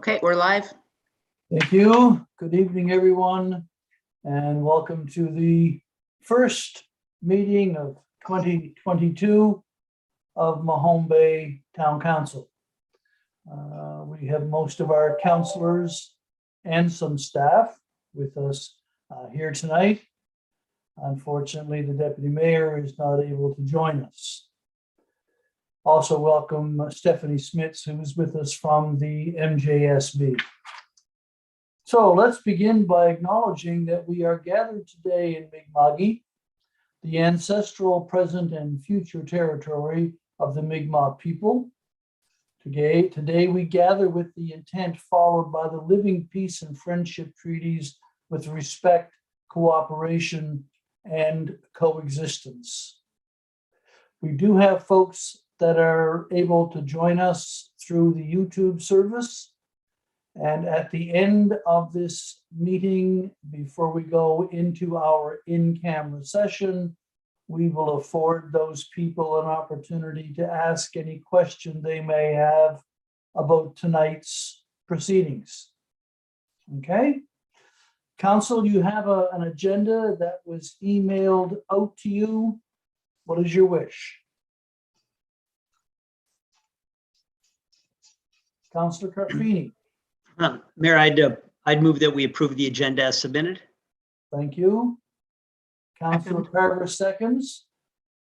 Okay, we're live. Thank you. Good evening, everyone, and welcome to the first meeting of 2022 of Mahone Bay Town Council. We have most of our councilors and some staff with us here tonight. Unfortunately, the deputy mayor is not able to join us. Also welcome Stephanie Smits, who is with us from the MJSB. So let's begin by acknowledging that we are gathered today in Mi'kma'ki, the ancestral, present, and future territory of the Mi'kmaq people. Today we gather with the intent followed by the living peace and friendship treaties with respect, cooperation, and coexistence. We do have folks that are able to join us through the YouTube service. And at the end of this meeting, before we go into our in-camera session, we will afford those people an opportunity to ask any question they may have about tonight's proceedings. Okay? Council, you have an agenda that was emailed out to you. What is your wish? Councillor Carfini. Mayor, I'd move that we approve the agenda as submitted. Thank you. Councillor Carver seconds.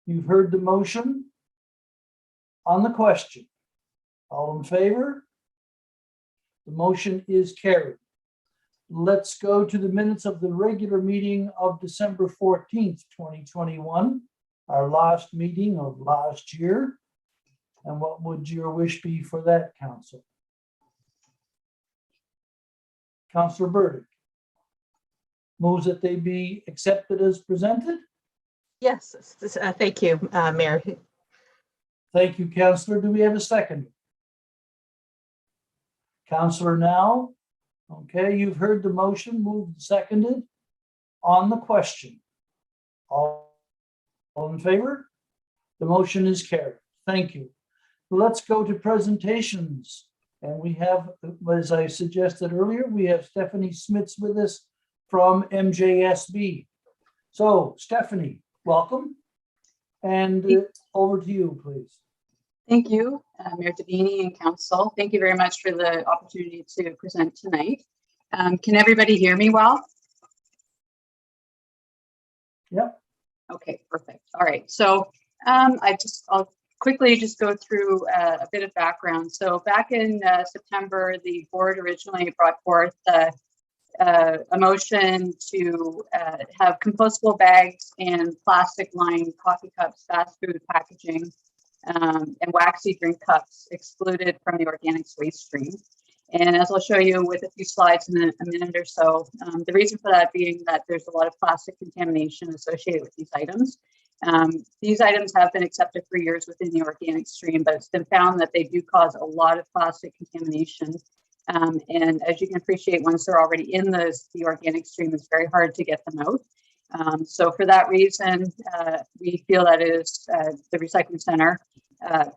You've heard the motion. On the question, all in favor? The motion is carried. Let's go to the minutes of the regular meeting of December 14th, 2021, our last meeting of last year. And what would your wish be for that, council? Councillor Burdick moves that they be accepted as presented. Yes, thank you, Mayor. Thank you, Councillor. Do we have a second? Councillor Now. Okay, you've heard the motion, moved and seconded. On the question, all in favor? The motion is carried. Thank you. Let's go to presentations. And we have, as I suggested earlier, we have Stephanie Smits with us from MJSB. So Stephanie, welcome. And over to you, please. Thank you, Mayor Davini and Council. Thank you very much for the opportunity to present tonight. Can everybody hear me well? Yep. Okay, perfect. All right. So I'll quickly just go through a bit of background. So back in September, the board originally brought forth a motion to have compostable bags and plastic-lined coffee cups, fast food packaging, and waxy drink cups excluded from the organics waste stream. And as I'll show you with a few slides in a minute or so, the reason for that being that there's a lot of plastic contamination associated with these items. These items have been accepted for years within the organic stream, but it's been found that they do cause a lot of plastic contamination. And as you can appreciate, once they're already in the organic stream, it's very hard to get them out. So for that reason, we feel that the recycling center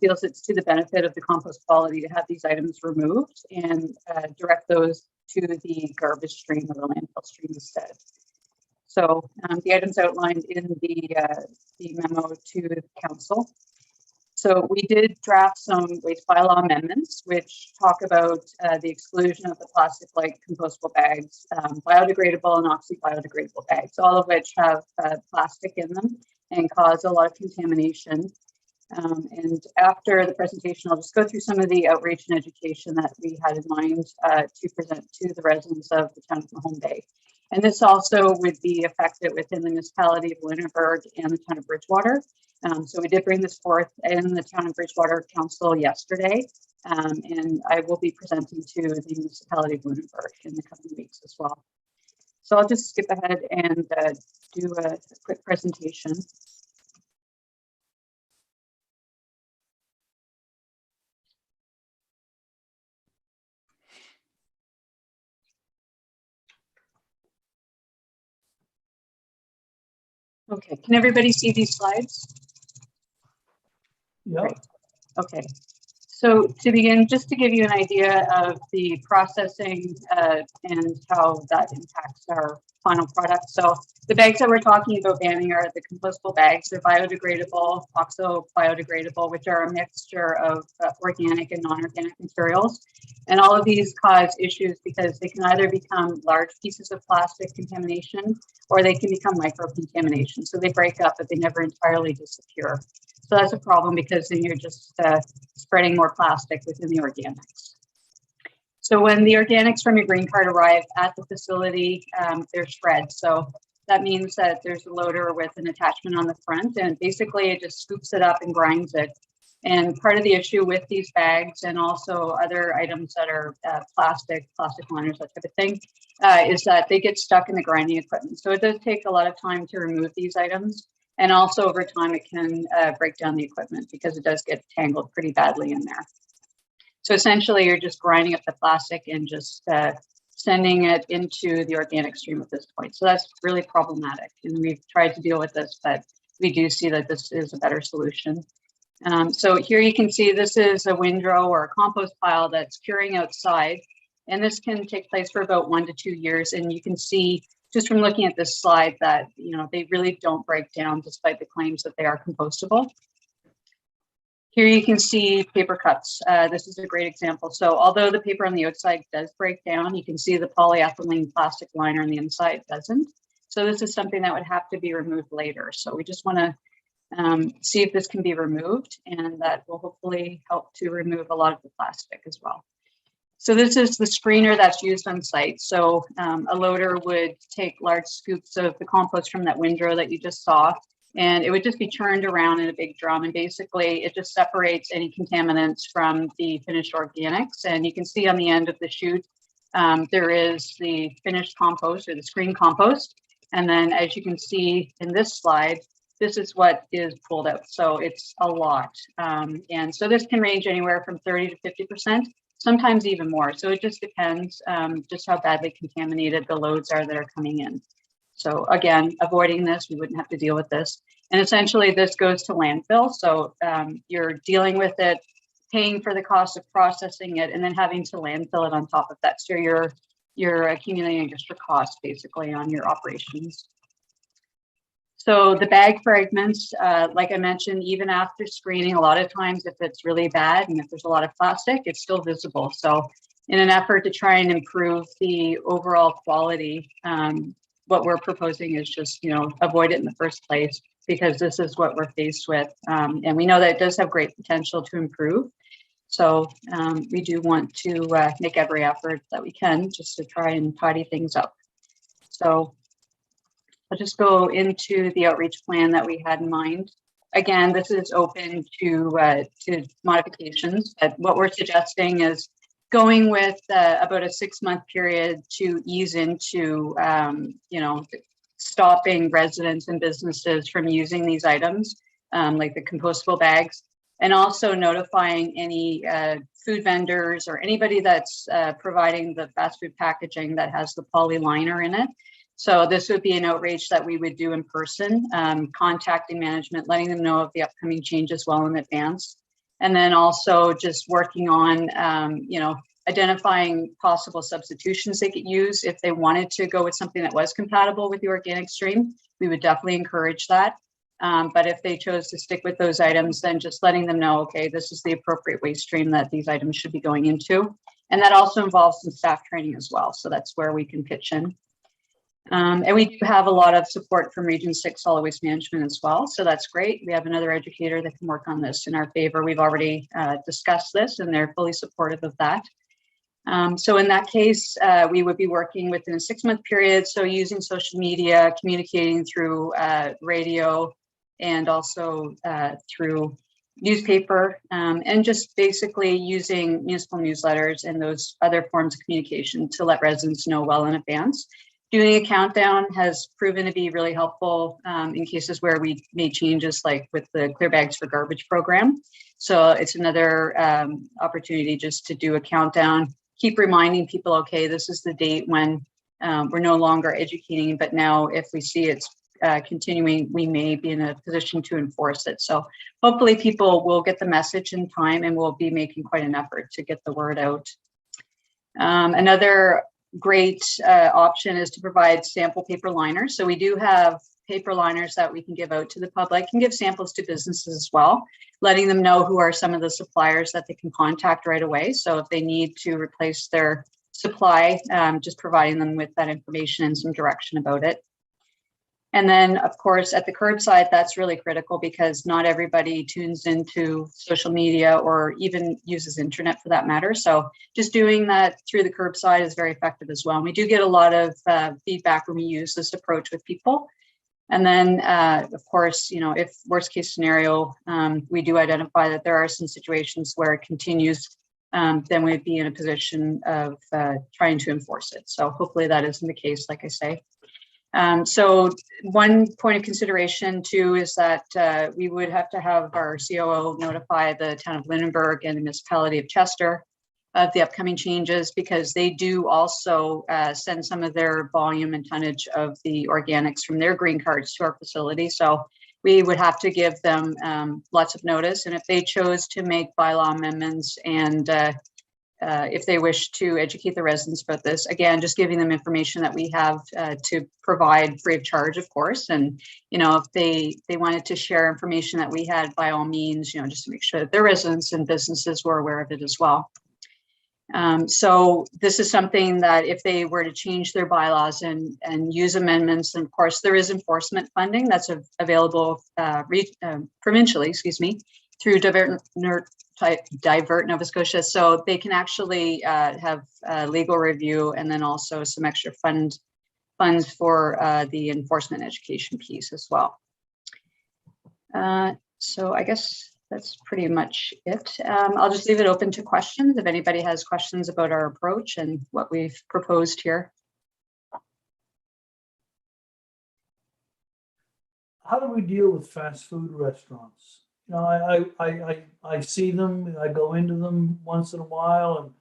feels it's to the benefit of the compost quality to have these items removed and direct those to the garbage stream or the landfill stream instead. So the items outlined in the memo to the council. So we did draft some waste bylaw amendments, which talk about the exclusion of the plastic-like compostable bags, biodegradable and oxy-biodegradable bags, all of which have plastic in them and cause a lot of contamination. And after the presentation, I'll just go through some of the outreach and education that we had in mind to present to the residents of the town of Mahone Bay. And this also would be affected within the municipality of Lunenburg and the town of Bridgewater. So we did bring this forth in the town of Bridgewater Council yesterday, and I will be presenting to the municipality of Lunenburg in the coming weeks as well. So I'll just skip ahead and do a quick presentation. Okay, can everybody see these slides? Yep. Great. Okay, So to begin, just to give you an idea of the processing and how that impacts our final product. So the bags that we're talking about banning are the compostable bags. They're biodegradable, oxo biodegradable, which are a mixture of organic and non-organic materials. And all of these cause issues because they can either become large pieces of plastic contamination or they can become micro-contamination. So they break up, but they never entirely disappear. So that's a problem because then you're just spreading more plastic within the organics. So when the organics from your green card arrive at the facility, they're shred. So that means that there's a loader with an attachment on the front, and basically it just scoops it up and grinds it. And part of the issue with these bags and also other items that are plastic liners, that type of thing, is that they get stuck in the grinding equipment. So it does take a lot of time to remove these items. And also over time, it can break down the equipment because it does get tangled pretty badly in there. So essentially, you're just grinding up the plastic and just sending it into the organic stream at this point. So that's really problematic. And we've tried to deal with this, but we do see that this is a better solution. So here you can see this is a windrow or a compost pile that's curing outside. And this can take place for about 1 to 2 years. And you can see just from looking at this slide that, you know, they really don't break down despite the claims that they are compostable. Here you can see paper cups. This is a great example. So although the paper on the outside does break down, you can see the polyethylene plastic liner on the inside doesn't. So this is something that would have to be removed later. So we just want to see if this can be removed, and that will hopefully help to remove a lot of the plastic as well. So this is the screener that's used on site. So a loader would take large scoops of the compost from that windrow that you just saw, and it would just be churned around in a big drum. And basically it just separates any contaminants from the finished organics. And you can see on the end of the chute, there is the finished compost or the screen compost. And then as you can see in this slide, this is what is pulled out. So it's a lot. And so this can range anywhere from 30 to 50%. Sometimes even more. So it just depends just how badly contaminated the loads are that are coming in. So again, avoiding this, we wouldn't have to deal with this. And essentially this goes to landfill. So you're dealing with it, paying for the cost of processing it, and then having to landfill it on top of that. So you're accumulating extra costs basically on your operations. So the bag fragments, like I mentioned, even after screening, a lot of times if it's really bad and if there's a lot of plastic, it's still visible. So in an effort to try and improve the overall quality, what we're proposing is just, you know, avoid it in the first place, because this is what we're faced with. And we know that it does have great potential to improve. So we do want to make every effort that we can just to try and tidy things up. So I'll just go into the outreach plan that we had in mind. Again, this is open to modifications, but what we're suggesting is going with about a 6-month period to ease into, you know, stopping residents and businesses from using these items, like the compostable bags, and also notifying any food vendors or anybody that's providing the fast food packaging that has the poly liner in it. So this would be an outreach that we would do in person, contacting management, letting them know of the upcoming changes well in advance. And then also just working on, you know, identifying possible substitutions they could use. If they wanted to go with something that was compatible with the organic stream, we would definitely encourage that. But if they chose to stick with those items, then just letting them know, okay, this is the appropriate waste stream that these items should be going into. And that also involves some staff training as well. So that's where we can pitch in. And we do have a lot of support from Region 6 Solid Waste Management as well. So that's great. We have another educator that can work on this in our favor. We've already discussed this and they're fully supportive of that. So in that case, we would be working within a 6-month period. So using social media, communicating through radio, and also through newspaper, and just basically using municipal newsletters and those other forms of communication to let residents know well in advance. Doing a countdown has proven to be really helpful in cases where we made changes, like with the Clear Bags for Garbage program. So it's another opportunity just to do a countdown, keep reminding people, okay, this is the date when we're no longer educating, but now if we see it's continuing, we may be in a position to enforce it. So hopefully people will get the message in time, and we'll be making quite an effort to get the word out. Another great option is to provide sample paper liners. So we do have paper liners that we can give out to the public and give samples to businesses as well, letting them know who are some of the suppliers that they can contact right away. So if they need to replace their supply, just providing them with that information and some direction about it. And then, of course, at the curbside, that's really critical because not everybody tunes into social media or even uses internet for that matter. So just doing that through the curbside is very effective as well. And we do get a lot of feedback when we use this approach with people. And then, of course, you know, if worst case scenario, we do identify that there are some situations where it continues, then we'd be in a position of trying to enforce it. So hopefully that isn't the case, like I say. So one point of consideration too is that we would have to have our COO notify the town of Lunenburg and the municipality of Chester of the upcoming changes, because they do also send some of their volume and tonnage of the organics from their green cards to our facility. So we would have to give them lots of notice. And if they chose to make bylaw amendments and if they wish to educate the residents about this, again, just giving them information that we have to provide free of charge, of course. And, you know, if they wanted to share information that we had, by all means, you know, just to make sure that their residents and businesses were aware of it as well. So this is something that if they were to change their bylaws and use amendments, and of course there is enforcement funding that's available provincially, excuse me, through Divert Nova Scotia. So they can actually have legal review and then also some extra funds for the enforcement education piece as well. So I guess that's pretty much it. I'll just leave it open to questions if anybody has questions about our approach and what we've proposed here. How do we deal with fast food restaurants? You know, I see them, I go into them once in a while, and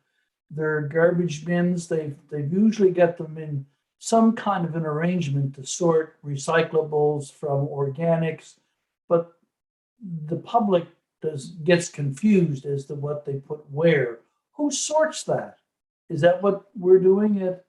their garbage bins, they usually get them in some kind of an arrangement to sort recyclables from organics, but the public gets confused as to what they put where. Who sorts that? Is that what we're doing at?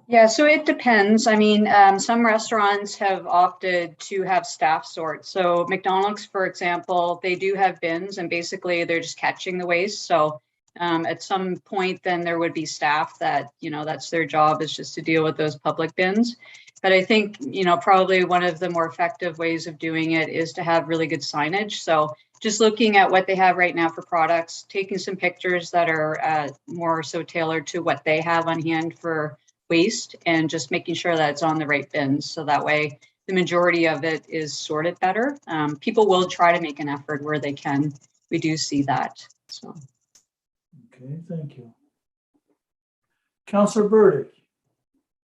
Yeah, so it depends. I mean, some restaurants have opted to have staff sort. So McDonald's, for example, they do have bins, and basically they're just catching the waste. So at some point, then there would be staff that, you know, that's their job, is just to deal with those public bins. But I think, you know, probably one of the more effective ways of doing it is to have really good signage. So just looking at what they have right now for products, taking some pictures that are more so tailored to what they have on hand for waste, and just making sure that it's on the right bins. So that way the majority of it is sorted better. People will try to make an effort where they can. We do see that. So. Okay, thank you. Councillor Burdick.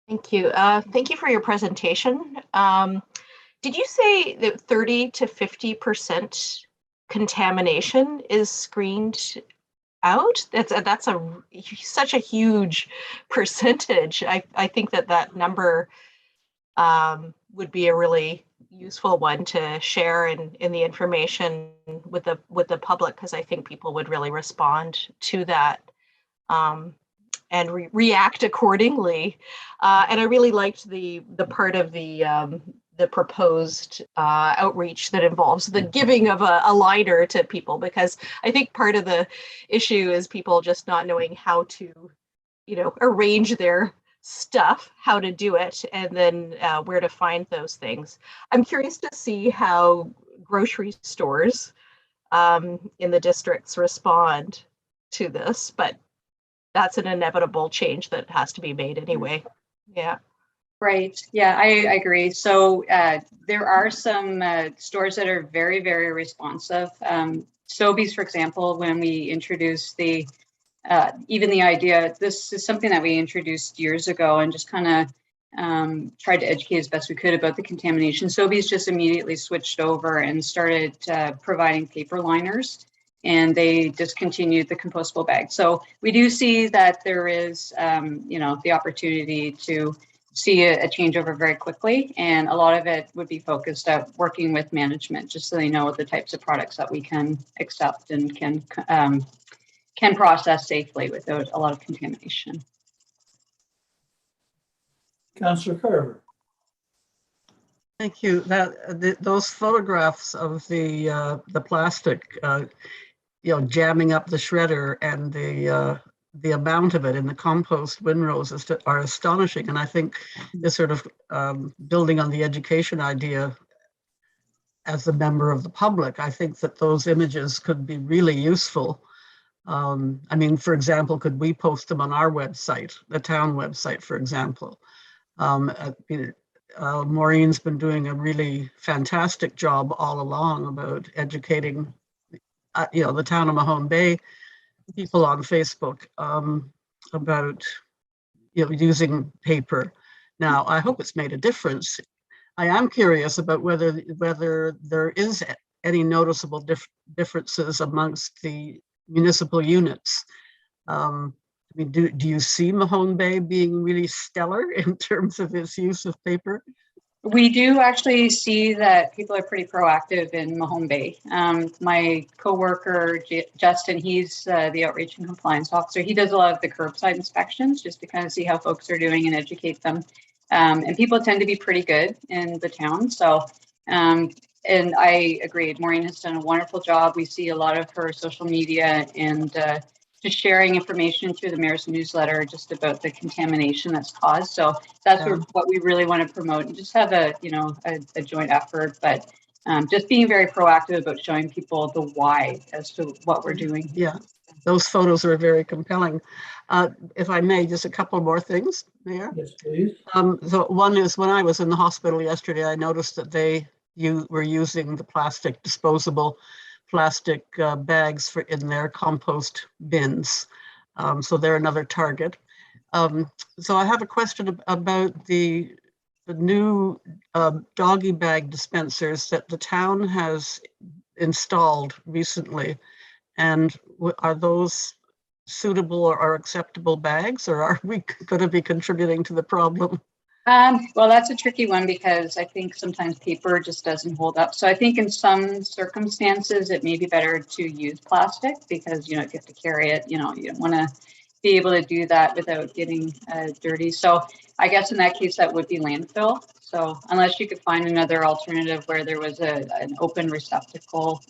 Thank you. Thank you for your presentation. Did you say that 30 to 50% contamination is screened out? That's such a huge percentage. I think that number would be a really useful one to share in the information with the public, because I think people would really respond to that and react accordingly. And I really liked the part of the proposed outreach that involves the giving of a liner to people, because I think part of the issue is people just not knowing how to, you know, arrange their stuff, how to do it, and then where to find those things. I'm curious to see how grocery stores in the districts respond to this, but that's an inevitable change that has to be made anyway. Yeah. Right. Yeah, I agree. So there are some stores that are very, very responsive. Sobeys, for example, when we introduced the even the idea, this is something that we introduced years ago and just kind of tried to educate as best we could about the contamination. Sobeys just immediately switched over and started providing paper liners, and they discontinued the compostable bag. So we do see that there is, you know, the opportunity to see a changeover very quickly. And a lot of it would be focused at working with management, just so they know the types of products that we can accept and can process safely without a lot of contamination. Councillor Carver. Thank you. Those photographs of the plastic, jamming up the shredder and the amount of it in the compost windrows are astonishing. And I think this sort of building on the education idea as a member of the public, I think that those images could be really useful. I mean, for example, could we post them on our website, the town website, for example? Maureen's been doing a really fantastic job all along about educating, the town of Mahone Bay people on Facebook about, using paper. Now, I hope it's made a difference. I am curious about whether there is any noticeable differences amongst the municipal units. I mean, do you see Mahone Bay being really stellar in terms of its use of paper? We do actually see that people are pretty proactive in Mahone Bay. My coworker, Justin, he's the outreach and compliance officer. He does a lot of the curbside inspections just to kind of see how folks are doing and educate them. And people tend to be pretty good in the town. So, and I agreed, Maureen has done a wonderful job. We see a lot of her social media and just sharing information through the mayor's newsletter just about the contamination that's caused. So that's what we really want to promote, and just have a joint effort, but just being very proactive about showing people the why as to what we're doing. Yeah, those photos are very compelling. If I may, just a couple more things, Mayor. Yes, please. So one is, when I was in the hospital yesterday, I noticed that you were using the disposable plastic bags in their compost bins. So they're another target. So I have a question about the new doggy bag dispensers that the town has installed recently. And are those suitable or acceptable bags, or are we going to be contributing to the problem? Well, that's a tricky one, because I think sometimes paper just doesn't hold up. So I think in some circumstances it may be better to use plastic, because you have to carry it. You don't want to be able to do that without getting dirty. So I guess in that case that would be landfill. So unless you could find another alternative where there was an open receptacle,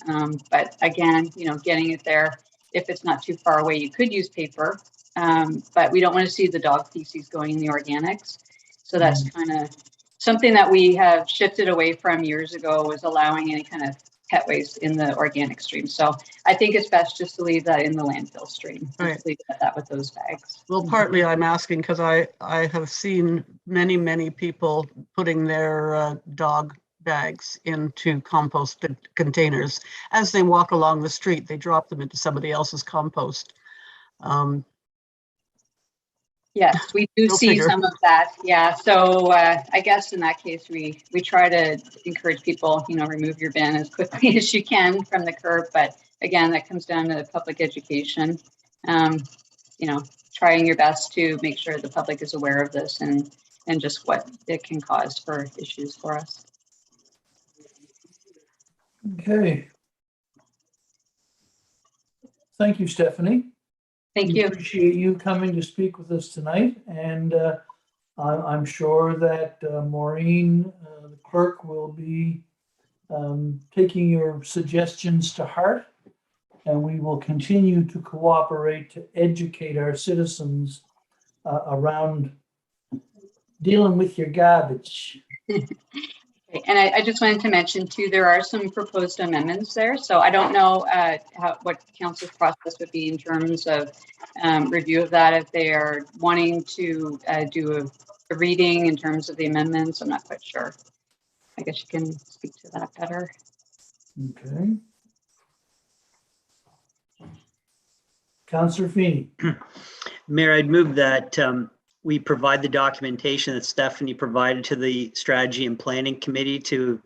but again, getting it there, if it's not too far away, you could use paper. But we don't want to see the dog feces going in the organics. So that's kind of something that we have shifted away from years ago, was allowing any kind of pet waste in the organic stream. So I think it's best just to leave that in the landfill stream. Right. Just leave that with those bags. Well, partly I'm asking because I have seen many people putting their dog bags into compost containers. As they walk along the street, they drop them into somebody else's compost. Yes, we do see some of that. Yeah. So I guess in that case, we try to encourage people, remove your bin as quickly as you can from the curb. But again, that comes down to public education. Trying your best to make sure the public is aware of this and just what it can cause for issues for us. Okay. Thank you, Stephanie. Thank We you. appreciate you coming to speak with us tonight, and I'm sure that Maureen, the clerk, will be taking your suggestions to heart, and we will continue to cooperate to educate our citizens around dealing with your garbage. And I just wanted to mention too, there are some proposed amendments there. So I don't know what council's process would be in terms of review of that. If they are wanting to do a reading in terms of the amendments, I'm not quite sure. I guess you can speak to that better. Okay. Councillor Feeney. Mayor, I'd move that we provide the documentation that Stephanie provided to the Strategy and Planning Committee to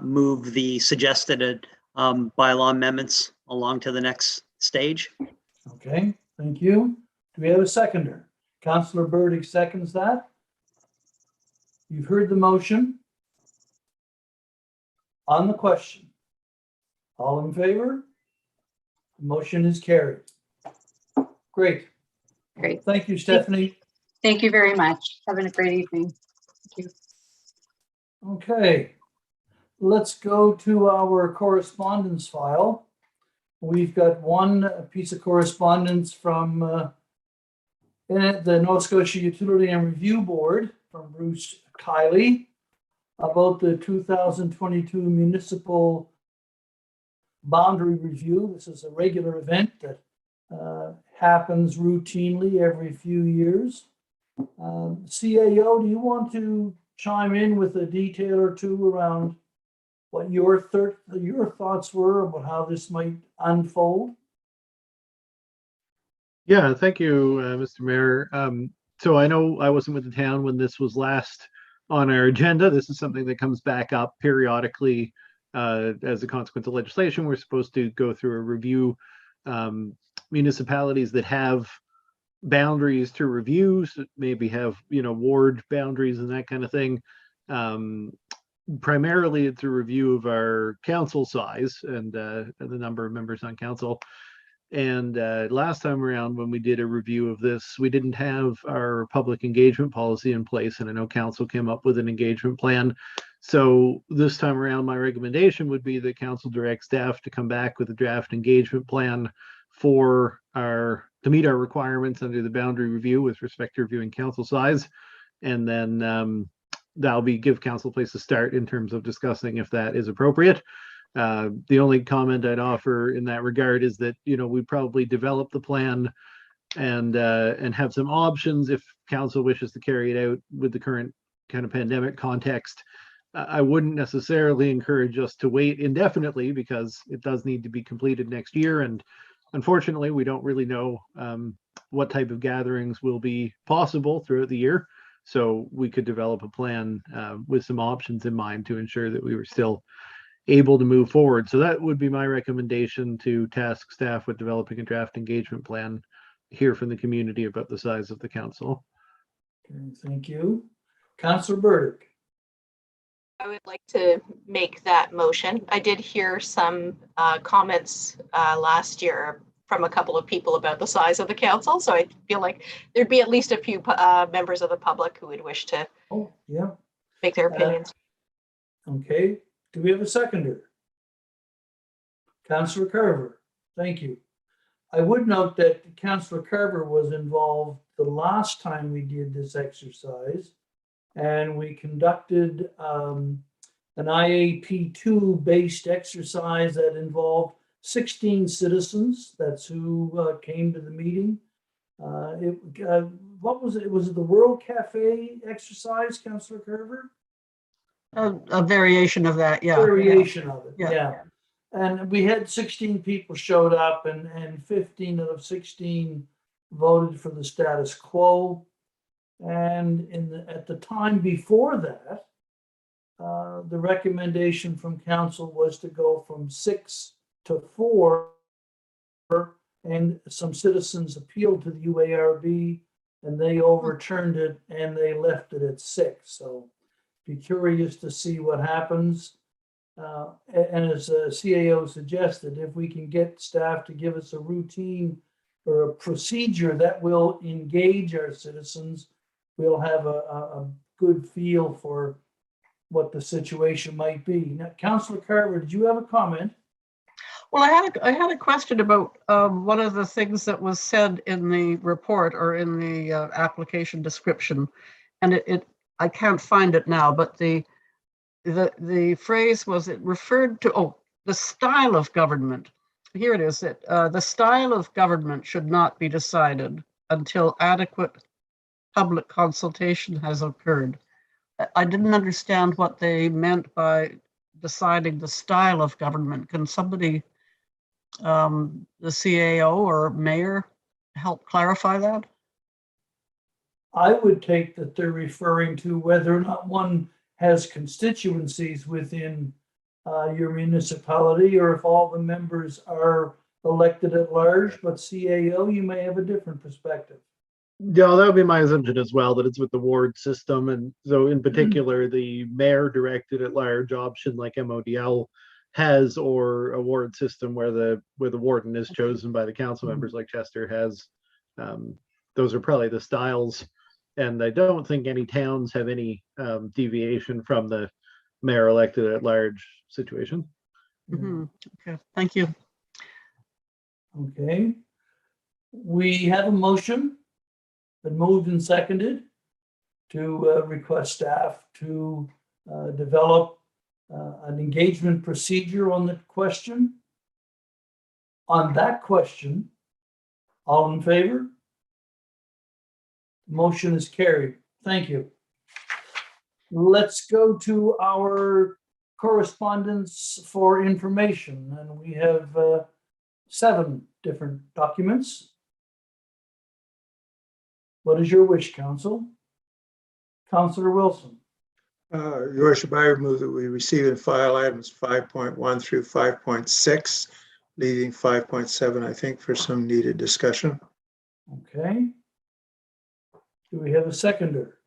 move the suggested bylaw amendments along to the next stage. Okay, thank you. Do we have a seconder? Councillor Burdick seconds that. You've heard the motion. On the question, all in favor? The motion is carried. Great. Great. Thank you, Stephanie. Thank you very much. Having a great evening. Thank you. Okay, let's go to our correspondence file. We've got one piece of correspondence from the Nova Scotia Utility and Review Board from Bruce Kiley about the 2022 municipal boundary review. This is a regular event that happens routinely every few years. CAO, do you want to chime in with a detail or two around what your thoughts were about how this might unfold? Yeah, thank you, Mr. Mayor. So I know I wasn't with the town when this was last on our agenda. This is something that comes back up periodically as a consequence of legislation. We're supposed to go through a review. Municipalities that have boundaries to review, so maybe have, ward boundaries and that kind of thing. Primarily, it's a review of our council size and the number of members on council. And last time around, when we did a review of this, we didn't have our public engagement policy in place, and I know council came up with an engagement plan. So this time around, my recommendation would be that council direct staff to come back with a draft engagement plan to meet our requirements under the boundary review with respect to reviewing council size, and then that'll give council a place to start in terms of discussing if that is appropriate. The only comment I'd offer in that regard is that, we probably develop the plan and have some options if council wishes to carry it out with the current kind of pandemic context. I wouldn't necessarily encourage us to wait indefinitely because it does need to be completed next year. And unfortunately, we don't really know what type of gatherings will be possible throughout the year. So we could develop a plan with some options in mind to ensure that we were still able to move forward. So that would be my recommendation, to task staff with developing a draft engagement plan, hear from the community about the size of the council. Okay, thank you. Councillor Burdick. I would like to make that motion. I did hear some comments last year from a couple of people about the size of the council. So I feel like there'd be at least a few members of the public who would wish to make their opinions. Okay. Do we have a seconder? Councillor Carver. Thank you. I would note that Councillor Carver was involved the last time we did this exercise, and we conducted an IAP2 based exercise that involved 16 citizens. That's who came to the meeting. What was it? Was it the World Cafe exercise, Councillor Carver? A variation of that, yeah. Variation of it, Yeah. yeah. And we had 16 people showed up, and 15 out of 16 voted for the status quo. And at the time before that, the recommendation from council was to go from 6 to 4, and some citizens appealed to the UARB, and they overturned it, and they left it at 6. So be curious to see what happens. And as CAO suggested, if we can get staff to give us a routine or a procedure that will engage our citizens, we'll have a good feel for what the situation might be. Now, Councillor Carver, did you have a comment? Well, I had a question about one of the things that was said in the report or in the application description, and I can't find it now, but the phrase was, it referred to the style of government. Here it is. The style of government should not be decided until adequate public consultation has occurred. I didn't understand what they meant by deciding the style of government. Can somebody, the CAO or mayor, help clarify that? I would take that they're referring to whether or not one has constituencies within your municipality, or if all the members are elected at large. But CAO, you may have a different perspective. Yeah, that would be my assumption as well, that it's with the ward system. And so in particular, the mayor directed at large option like MODL has, or a ward system where the warden is chosen by the council members like Chester has. Those are probably the styles. And I don't think any towns have any deviation from the mayor elected at large situation. Mhm. Okay, thank you. Okay. We have a motion been moved and seconded to request staff to develop an engagement procedure on the question. On that question, all in favor? Motion is carried. Thank you. Let's go to our correspondence for information, and we have 7 different documents. What is your wish, Council? Councillor Wilson. Your Worship, I move that we receive and file items 5.1 through 5.6, leaving 5.7, I think, for some needed discussion. Okay. Do we have a seconder?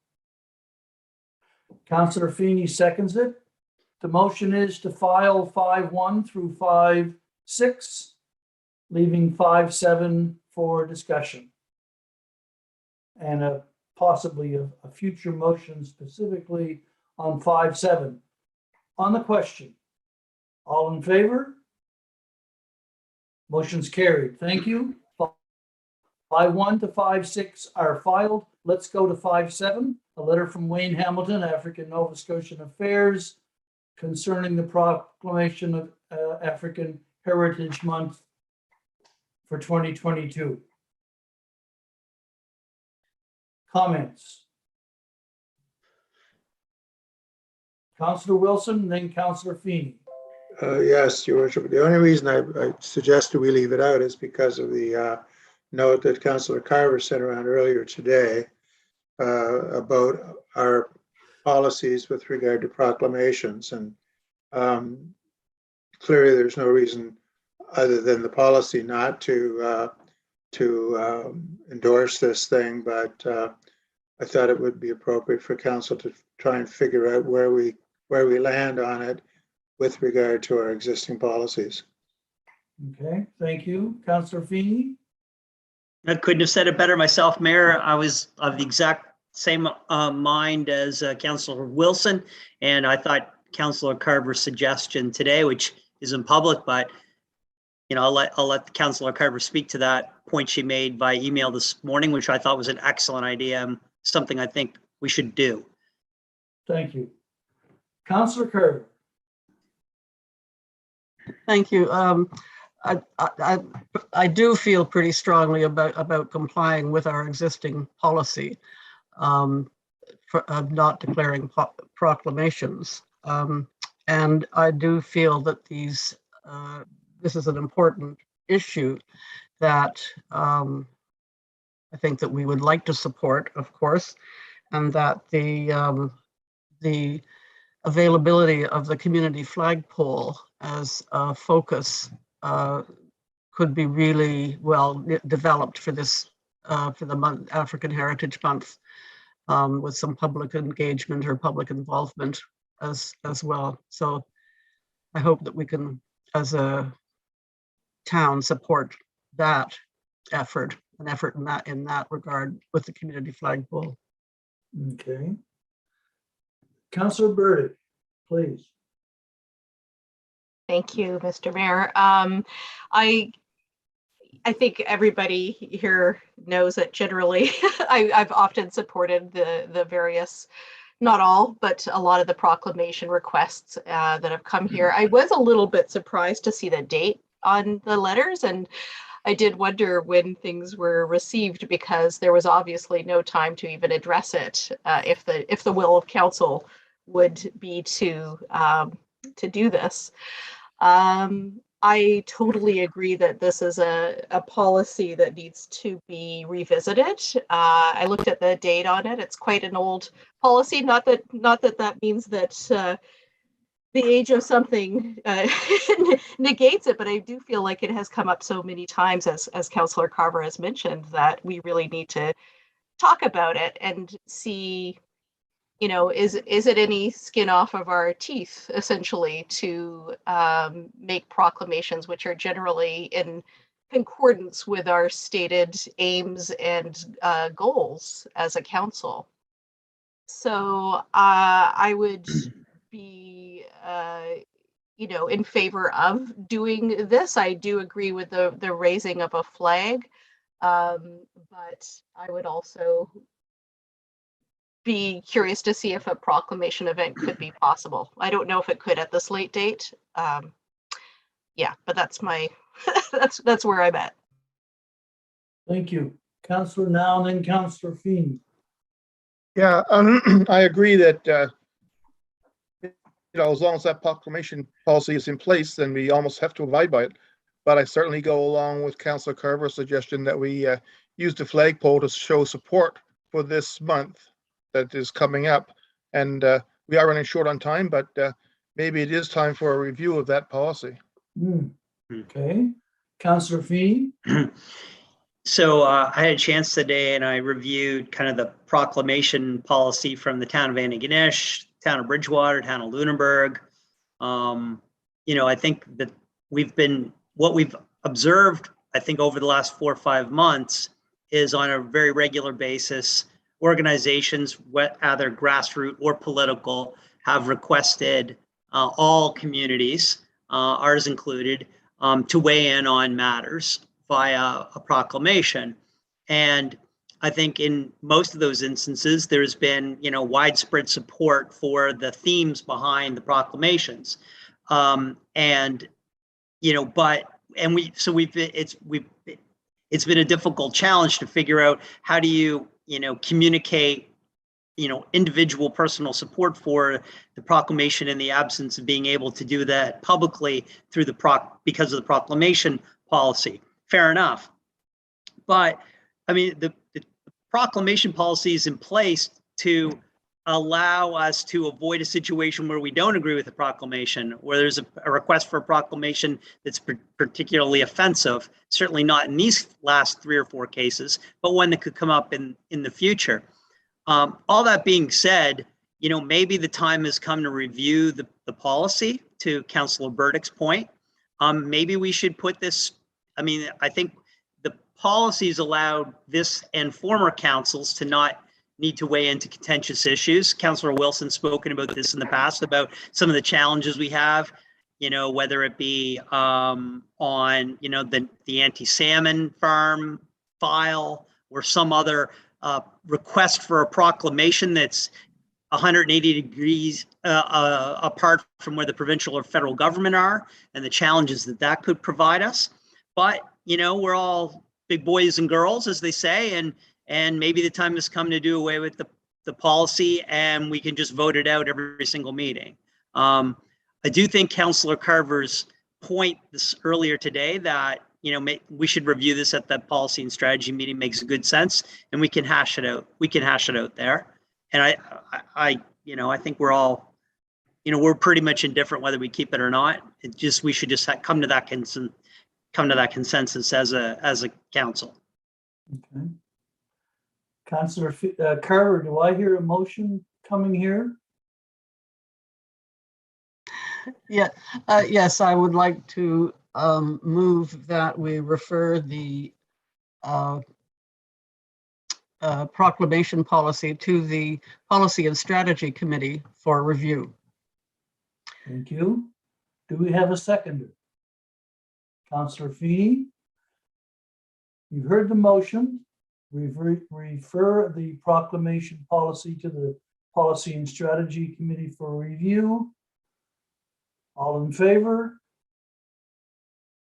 Councillor Feeney seconds it. The motion is to file 5.1 through 5.6, leaving 5.7 for discussion. And possibly a future motion specifically on 5.7. On the question, all in favor? Motion's carried. Thank you. 5.1 to 5.6 are filed. Let's go to 5.7, a letter from Wayne Hamilton, African Nova Scotian Affairs, concerning the proclamation of African Heritage Month for 2022. Comments? Councillor Wilson, then Councillor Feeney. Yes, Your Worship. The only reason I suggested we leave it out is because of the note that Councillor Carver sent around earlier today about our policies with regard to proclamations. And clearly there's no reason other than the policy not to endorse this thing, but I thought it would be appropriate for council to try and figure out where we land on it with regard to our existing policies. Okay, thank you. Councillor Feeney? I couldn't have said it better myself, Mayor. I was of the exact same mind as Councillor Wilson, and I thought Councillor Carver's suggestion today, which isn't public, but I'll let Councillor Carver speak to that point she made by email this morning, which I thought was an excellent idea and something I think we should do. Thank you. Councillor Carver. Thank you. I do feel pretty strongly about complying with our existing policy of not declaring proclamations. And I do feel that this is an important issue that I think that we would like to support, of course, and that the availability of the community flagpole as a focus could be really well developed for this for the month, African Heritage Month, with some public engagement or public involvement as well. So I hope that we can, as a town, support that effort, an effort in that regard with the community flagpole. Okay. Councillor Burdick, please. Thank you, Mr. Mayor. I think everybody here knows that generally I've often supported the various, not all, but a lot of the proclamation requests that have come here. I was a little bit surprised to see the date on the letters, and I did wonder when things were received, because there was obviously no time to even address it if the will of council would be to do this. I totally agree that this is a policy that needs to be revisited. I looked at the date on it. It's quite an old policy. Not that means that the age of something negates it, but I do feel like it has come up so many times, as Councillor Carver has mentioned, that we really need to talk about it and see, you know, is it any skin off of our teeth, essentially, to make proclamations which are generally in concordance with our stated aims and goals as a council. So I would be, you know, in favor of doing this. I do agree with the raising of a flag, but I would also be curious to see if a proclamation event could be possible. I don't know if it could at this late date. Yeah, but that's my that's where I'm at. Thank you. Councillor Now and then Councillor Feeney. Yeah, I agree that, as long as that proclamation policy is in place, then we almost have to abide by it. But I certainly go along with Councillor Carver's suggestion that we use the flagpole to show support for this month that is coming up. And we are running short on time, but maybe it is time for a review of that policy. Okay. Councillor Feeney. So I had a chance today and I reviewed kind of the proclamation policy from the town of Antigonish, town of Bridgewater, town of Lunenburg. You know, I think that what we've observed, I think over the last 4 or 5 months is on a very regular basis, organizations, either grassroots or political, have requested all communities, ours included, to weigh in on matters via a proclamation. And I think in most of those instances, there's been, you know, widespread support for the themes behind the proclamations. And, you know, it's been a difficult challenge to figure out how do you, you know, communicate, you know, individual personal support for the proclamation in the absence of being able to do that publicly through because of the proclamation policy. Fair enough. But I mean, the proclamation policy is in place to allow us to avoid a situation where we don't agree with the proclamation, where there's a request for a proclamation that's particularly offensive, certainly not in these last 3 or 4 cases, but one that could come up in the future. All that being said, you know, maybe the time has come to review the policy, to Councillor Burdick's point. Maybe we should put this, I mean, I think the policies allowed this and former councils to not need to weigh into contentious issues. Councillor Wilson's spoken about this in the past, about some of the challenges we have, you know, whether it be on, you know, the anti-salmon farm file or some other request for a proclamation that's 180 degrees apart from where the provincial or federal government are, and the challenges that could provide us. But, you know, we're all big boys and girls, as they say, and maybe the time has come to do away with the policy and we can just vote it out every single meeting. I do think Councillor Carver's point earlier today that, you know, we should review this at that policy and strategy meeting makes good sense, and we can hash it out. We can hash it out there. And I you know, I think we're all, you know, we're pretty much indifferent whether we keep it or not. We should just come to that consensus as a council. Okay. Councillor Carver, do I hear a motion coming here? Yeah, yes, I would like to move that we refer the proclamation policy to the Policy and Strategy Committee for review. Thank you. Do we have a seconder? Councillor Feeney? You heard the motion. Refer the proclamation policy to the Policy and Strategy Committee for review. All in favor?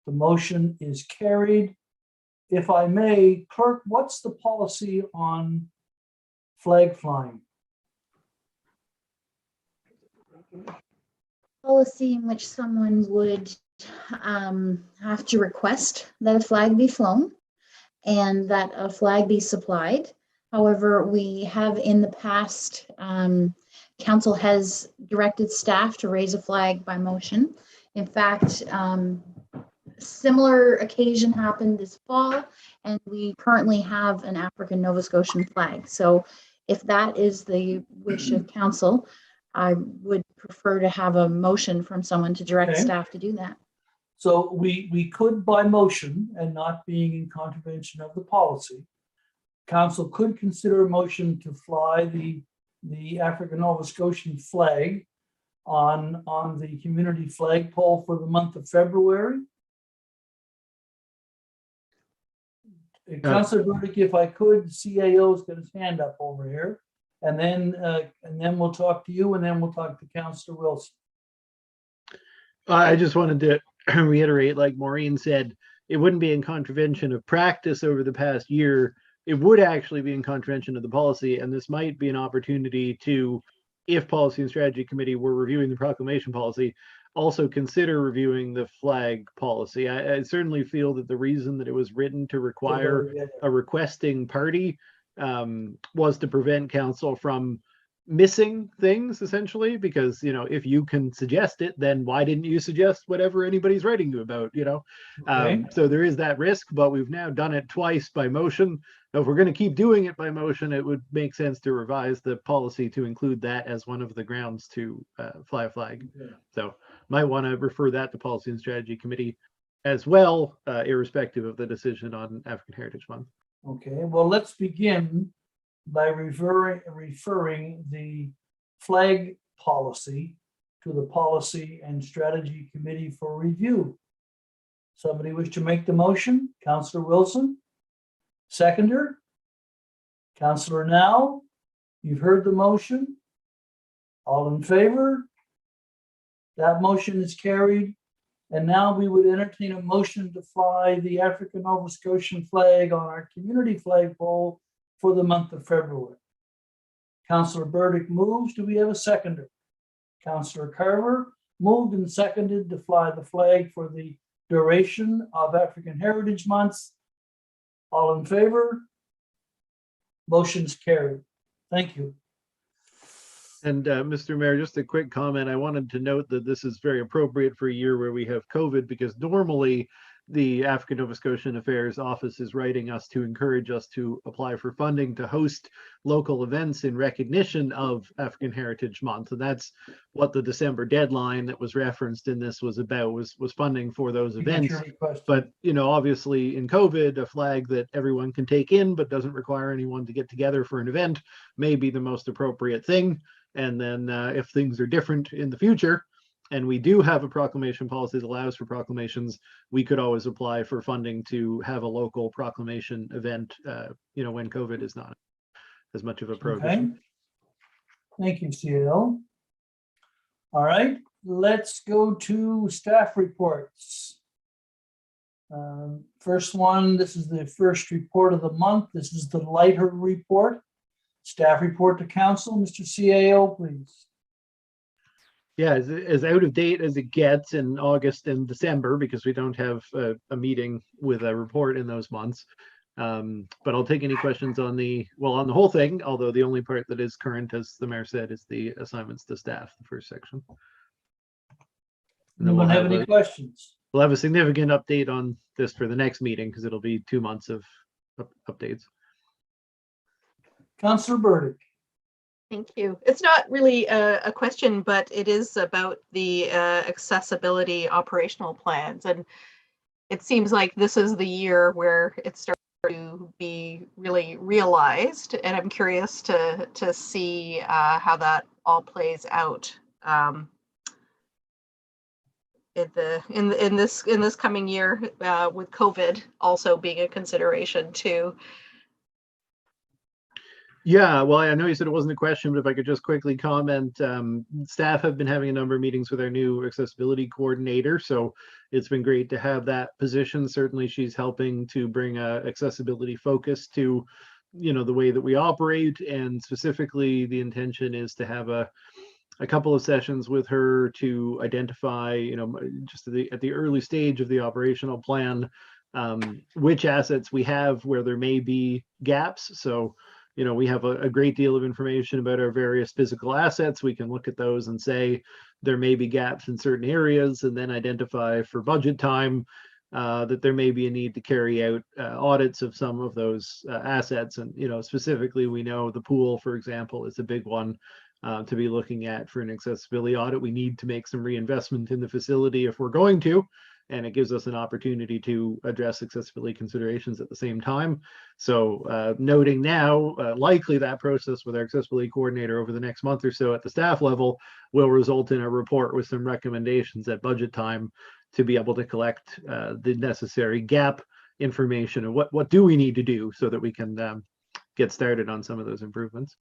The motion is carried. If I may, clerk, what's the policy on flag flying? Policy in which someone would have to request that a flag be flown and that a flag be supplied. However, we have in the past, council has directed staff to raise a flag by motion. In fact, similar occasion happened this fall, and we currently have an African Nova Scotian flag. So if that is the wish of council, I would prefer to have a motion from someone to direct Okay. staff to do that. So we could by motion and not being in contravention of the policy, council could consider a motion to fly the African Nova Scotian flag on the community flagpole for the month of February. Councilor Burdick, if I could, CAO's got his hand up over here. And then we'll talk to you, and then we'll talk to Councilor Wilson. I just wanted to reiterate, like Maureen said, it wouldn't be in contravention of practice over the past year. It would actually be in contravention of the policy, and this might be an opportunity to, if Policy and Strategy Committee were reviewing the proclamation policy, also consider reviewing the flag policy. I certainly feel that the reason that it was written to require a requesting party was to prevent council from missing things, essentially, because, you know, if you can suggest it, then why didn't you suggest whatever anybody's writing you about, you know? Okay. So there is that risk, but we've now done it twice by motion. If we're going to keep doing it by motion, it would make sense to revise the policy to include that as one of the grounds to fly a flag. Okay. So might want to refer that to Policy and Strategy Committee as well, irrespective of the decision on African Heritage Month. Okay, well, let's begin by referring the flag policy to the Policy and Strategy Committee for review. Somebody wish to make the motion? Councilor Wilson? Seconder? Councilor Now? You've heard the motion. All in favor? That motion is carried. And now we would entertain a motion to fly the African Nova Scotian flag on our community flagpole for the month of February. Councilor Burdick moves. Do we have a seconder? Councilor Carver moved and seconded to fly the flag for the duration of African Heritage Months. All in favor? Motion's carried. Thank you. And Mr. Mayor, just a quick comment. I wanted to note that this is very appropriate for a year where we have COVID, because normally the African Nova Scotian Affairs Office is writing us to encourage us to apply for funding to host local events in recognition of African Heritage Month. And that's what the December deadline that was referenced in this was about, was funding for those events. But, you know, obviously in COVID, a flag that everyone can take in but doesn't require anyone to get together for an event may be the most appropriate thing. And then if things are different in the future, and we do have a proclamation policy that allows for proclamations, we could always apply for funding to have a local proclamation event, you know, when COVID is not as much of a prohibition. Okay. Thank you, CL. All right, let's go to staff reports. First one, this is the first report of the month. This is the lighter report. Staff report to council. Mr. CAO, please. Yeah, as out of date as it gets in August and December, because we don't have a meeting with a report in those months. But I'll take any questions on the whole thing, although the only part that is current, as the mayor said, is the assignments to staff, the first section. And then Anyone have any questions? We'll have a significant update on this for the next meeting, because it'll be 2 months of updates. Councilor Burdick. Thank you. It's not really a question, but it is about the accessibility operational plans. And it seems like this is the year where it starts to be really realized. And I'm curious to see how that all plays out in this coming year, with COVID also being a consideration too. Yeah, well, I know you said it wasn't a question, but if I could just quickly comment, staff have been having a number of meetings with our new accessibility coordinator. So it's been great to have that position. Certainly she's helping to bring a accessibility focus to, you know, the way that we operate. And specifically the intention is to have a couple of sessions with her to identify, you know, just at the early stage of the operational plan, which assets we have where there may be gaps. So, you know, we have a great deal of information about our various physical assets. We can look at those and say there may be gaps in certain areas, and then identify for budget time that there may be a need to carry out audits of some of those assets. And, specifically, we know the pool, for example, is a big one to be looking at for an accessibility audit. We need to make some reinvestment in the facility if we're going to, and it gives us an opportunity to address accessibility considerations at the same time. So noting now, likely that process with our accessibility coordinator over the next month or so at the staff level will result in a report with some recommendations at budget time to be able to collect the necessary gap information and what do we need to do so that we can get started on some of those improvements.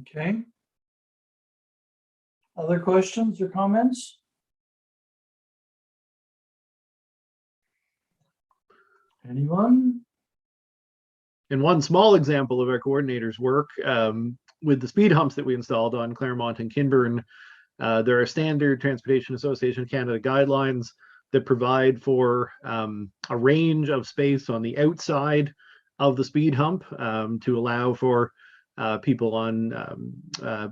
Okay. Other questions or comments? Anyone? And one small example of our coordinator's work with the speed humps that we installed on Claremont and Kinburn, there are standard Transportation Association of Canada guidelines that provide for a range of space on the outside of the speed hump to allow for people on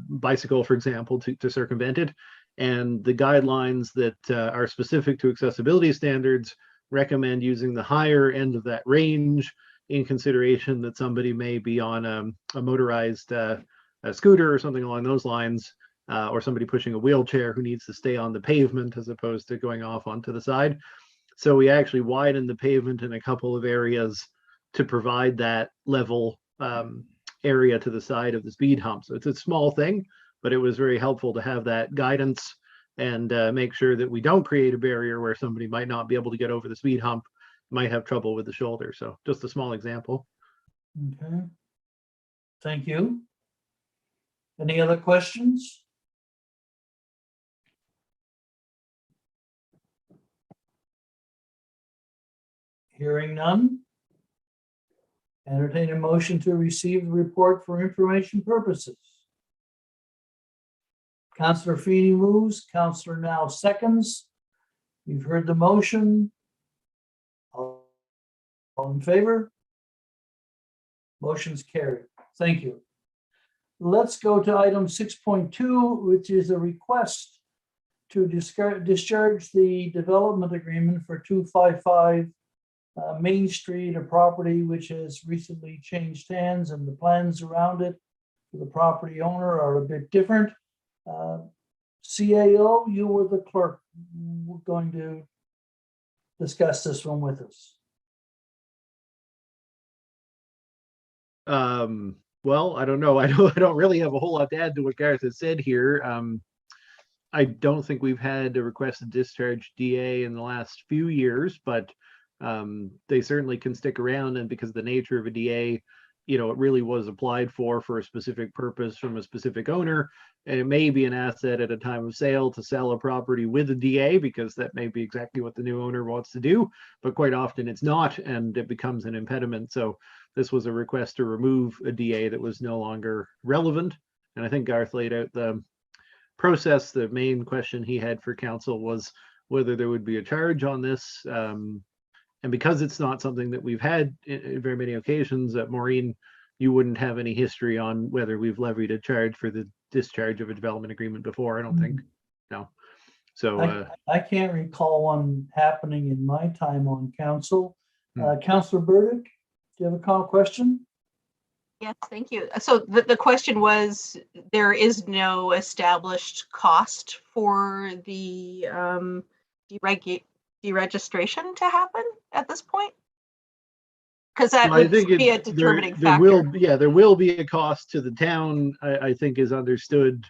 bicycle, for example, to circumvent it. And the guidelines that are specific to accessibility standards recommend using the higher end of that range in consideration that somebody may be on a motorized a scooter or something along those lines, or somebody pushing a wheelchair who needs to stay on the pavement as opposed to going off onto the side. So we actually widened the pavement in a couple of areas to provide that level area to the side of the speed hump. So it's a small thing, but it was very helpful to have that guidance and make sure that we don't create a barrier where somebody might not be able to get over the speed hump, might have trouble with the shoulder. So just a small example. Okay. Thank you. Any other questions? Hearing none. Entertain a motion to receive the report for information purposes. Councillor Feeney moves, Councillor Now seconds. You've heard the motion. All in favor? Motion's carried. Thank you. Let's go to item 6.2, which is a request to discharge the development agreement for 255 Main Street, a property which has recently changed hands, and the plans around it for the property owner are a bit different. CAO, you were the clerk. We're going to discuss this one with us. Well, I don't know. I don't really have a whole lot to add to what Gareth has said here. I don't think we've had a requested discharge DA in the last few years, but they certainly can stick around. And because of the nature of a DA, it really was applied for a specific purpose from a specific owner. And it may be an asset at a time of sale to sell a property with a DA, because that may be exactly what the new owner wants to do. But quite often it's not, and it becomes an impediment. So this was a request to remove a DA that was no longer relevant. And I think Garth laid out the process. The main question he had for council was whether there would be a charge on this. And because it's not something that we've had in very many occasions, Maureen, you wouldn't have any history on whether we've levied a charge for the discharge of a development agreement before, I don't think. No. So I can't recall one happening in my time on council. Councillor Burdick, do you have a question? Yes, thank you. So the question was, there is no established cost for the deregistration to happen at this point? Because that would be a determining factor. There will be a cost to the town, I think is understood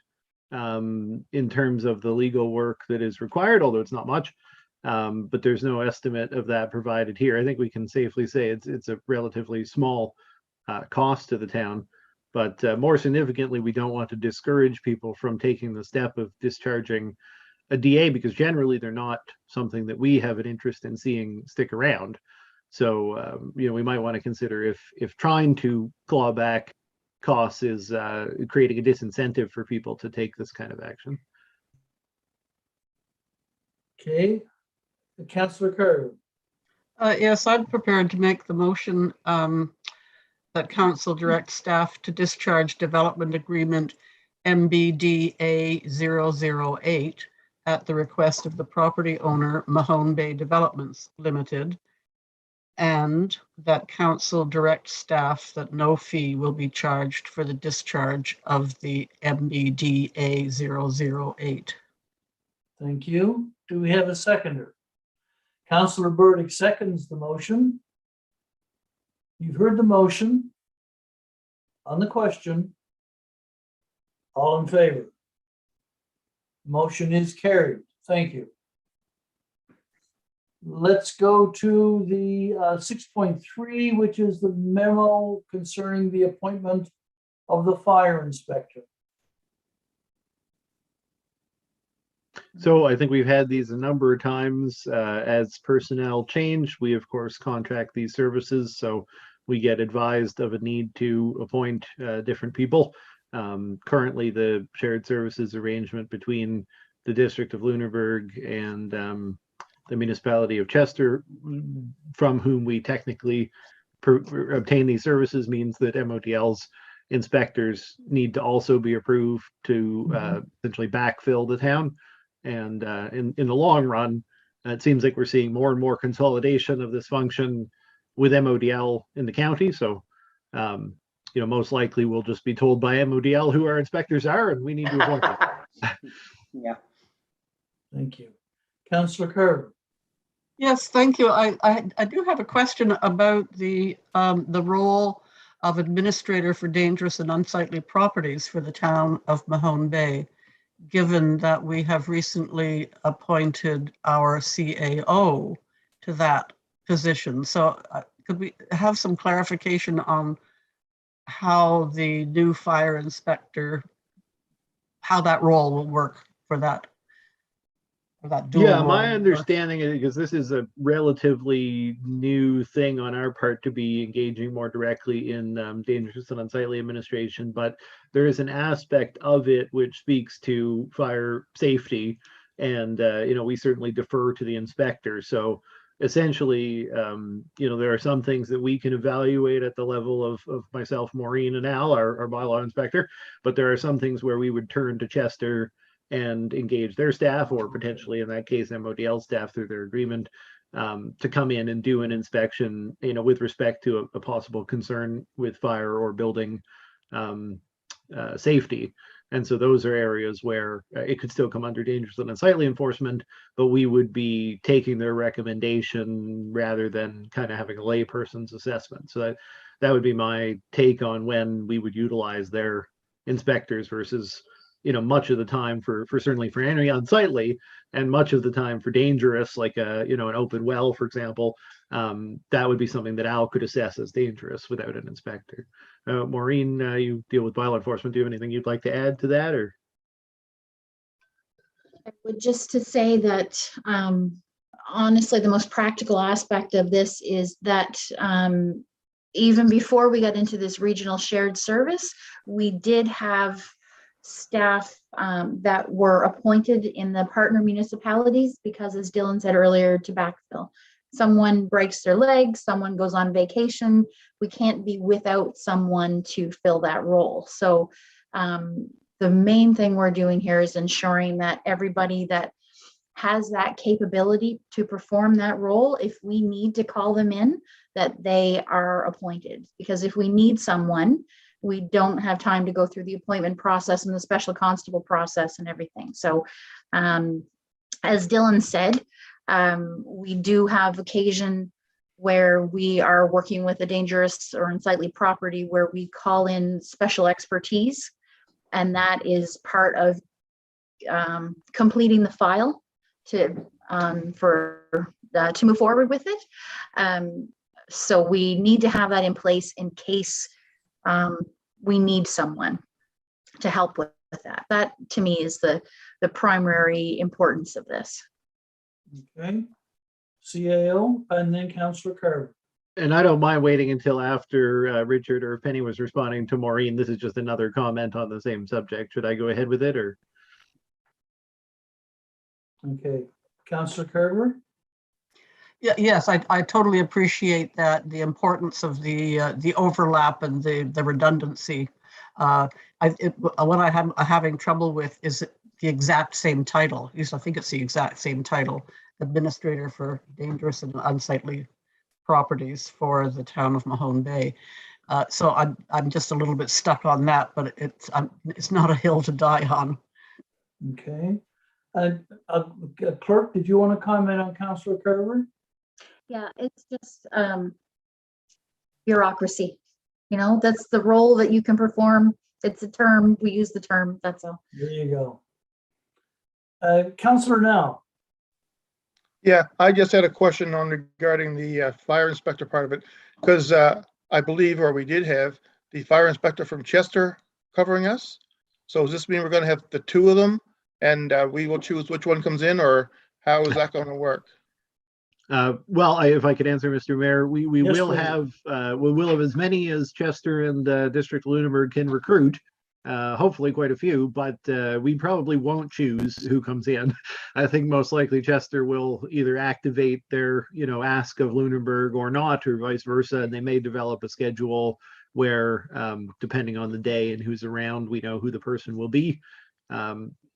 in terms of the legal work that is required, although it's not much. But there's no estimate of that provided here. I think we can safely say it's a relatively small cost to the town. But more significantly, we don't want to discourage people from taking the step of discharging a DA, because generally they're not something that we have an interest in seeing stick around. So we might want to consider if trying to claw back costs is creating a disincentive for people to take this kind of action. Okay, Councillor Carter. Yes, I'm prepared to make the motion that council direct staff to discharge development agreement MBDA 008 at the request of the property owner, Mahone Bay Developments Limited, and that council directs staff that no fee will be charged for the discharge of the MBDA 008. Thank you. Do we have a seconder? Councillor Burdick seconds the motion. You've heard the motion. On the question, all in favor? Motion is carried. Thank you. Let's go to the 6.3, which is the memo concerning the appointment of the fire inspector. So I think we've had these a number of times. As personnel change, we of course contract these services. So we get advised of a need to appoint different people. Currently, the shared services arrangement between the District of Lunenburg and the municipality of Chester, from whom we technically obtain these services, means that MODL's inspectors need to also be approved to essentially backfill the town. And in the long run, it seems like we're seeing more and more consolidation of this function with MODL in the county. So, most likely we'll just be told by MODL who our inspectors are, and we need to appoint them. Yeah. Thank you. Councillor Carver. Yes, thank you. I do have a question about the role of administrator for dangerous and unsightly properties for the town of Mahone Bay, given that we have recently appointed our CAO to that position. So could we have some clarification on how the new fire inspector, how that role will work for that? Yeah, my understanding is, because this is a relatively new thing on our part to be engaging more directly in dangerous and unsightly administration, but there is an aspect of it which speaks to fire safety, and we certainly defer to the inspector. So essentially, there are some things that we can evaluate at the level of myself, Maureen, and Al, our bylaw inspector, but there are some things where we would turn to Chester and engage their staff, or potentially in that case MODL staff through their agreement, to come in and do an inspection, with respect to a possible concern with fire or building safety. And so those are areas where it could still come under dangerous and unsightly enforcement, but we would be taking their recommendation rather than kind of having a layperson's assessment. So that would be my take on when we would utilize their inspectors versus, much of the time for certainly for any unsightly, and much of the time for dangerous, like an open well, for example, that would be something that Al could assess as dangerous without an inspector. Maureen, you deal with bylaw enforcement. Do you have anything you'd like to add to that, or? I would just to say that honestly, the most practical aspect of this is that even before we got into this regional shared service, we did have staff that were appointed in the partner municipalities, because as Dylan said earlier, to backfill. Someone breaks their leg, someone goes on vacation, we can't be without someone to fill that role. So the main thing we're doing here is ensuring that everybody that has that capability to perform that role, if we need to call them in, that they are appointed. Because if we need someone, we don't have time to go through the appointment process and the special constable process and everything. So as Dylan said, we do have occasion where we are working with a dangerous or unsightly property where we call in special expertise, and that is part of completing the file to move forward with it. So we need to have that in place in case we need someone to help with that. That to me is the primary importance of this. Okay. CAO, and then Councillor Carver. And I don't mind waiting until after Richard or Penny was responding to Maureen. This is just another comment on the same subject. Should I go ahead with it, or? Okay. Councillor Carver. Yeah, yes, I totally appreciate that, the importance of the overlap and the redundancy. What I'm having trouble with is the exact same title. I think it's the exact same title, Administrator for Dangerous and Unsightly Properties for the town of Mahone Bay. So I'm just a little bit stuck on that, but it's not a hill to die on. Okay. Clerk, did you want to comment on Councillor Carver? Yeah, it's just bureaucracy. You know, that's the role that you can perform. It's a term, we use the term, that's all. There you go. Councillor Now. Yeah, I just had a question on regarding the fire inspector part of it, because I believe, or we did have the fire inspector from Chester covering us. So does this mean we're going to have the two of them and we will choose which one comes in, or how is that going to work? Well, if I could answer, Mr. Mayor, we Yes, will please. have as many as Chester and District Lunenburg can recruit. Hopefully quite a few, but we probably won't choose who comes in. I think most likely Chester will either activate their, ask of Lunenburg or not, or vice versa, and they may develop a schedule where, depending on the day and who's around, we know who the person will be.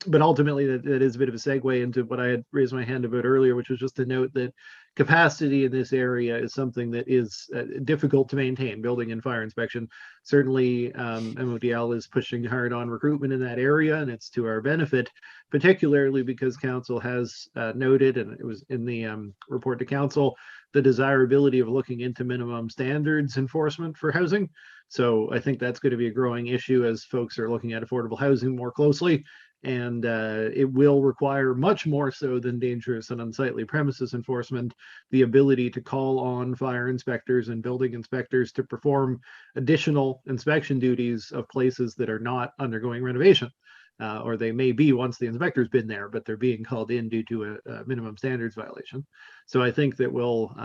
But ultimately, that is a bit of a segue into what I had raised my hand about earlier, which was just to note that capacity in this area is something that is difficult to maintain, building and fire inspection. Certainly, MODL is pushing hard on recruitment in that area, and it's to our benefit, particularly because council has noted, and it was in the report to council, the desirability of looking into minimum standards enforcement for housing. So I think that's going to be a growing issue as folks are looking at affordable housing more closely. And it will require, much more so than dangerous and unsightly premises enforcement, the ability to call on fire inspectors and building inspectors to perform additional inspection duties of places that are not undergoing renovation. Or they may be once the inspector's been there, but they're being called in due to a minimum standards violation. So I think that we'll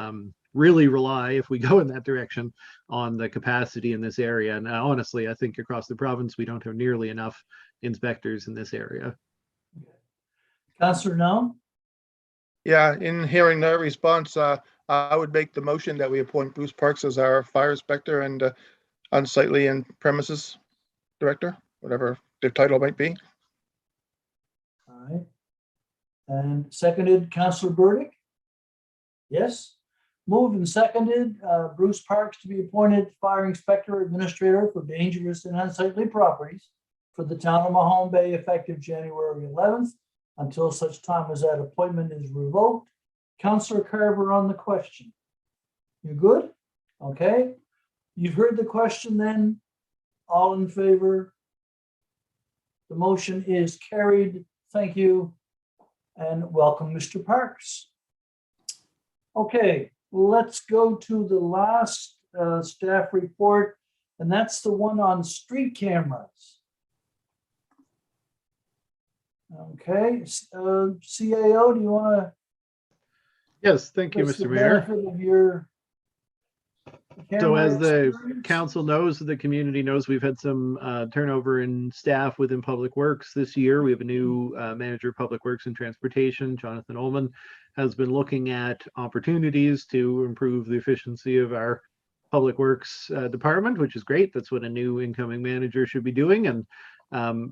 really rely, if we go in that direction, on the capacity in this area. And honestly, I think across the province, we don't have nearly enough inspectors in this area. Councillor Now. Yeah, in hearing that response, I would make the motion that we appoint Bruce Parks as our fire inspector and unsightly and premises director, whatever their title might be. All right. And seconded, Councillor Burdick? Yes. Moved and seconded, Bruce Parks to be appointed fire inspector administrator for dangerous and unsightly properties for the town of Mahone Bay, effective January 11th, until such time as that appointment is revoked. Councillor Carver on the question. You good? Okay. You've heard the question then. All in favor? The motion is carried. Thank you. And welcome, Mr. Parks. Okay, let's go to the last staff report, and that's the one on street cameras. Okay, CAO, do you want to? Yes, thank you, Mr. Mayor. So as the council knows, the community knows, we've had some turnover in staff within Public Works this year. We have a new manager of Public Works and Transportation, Jonathan Ullman, has been looking at opportunities to improve the efficiency of our Public Works department, which is great. That's what a new incoming manager should be doing. And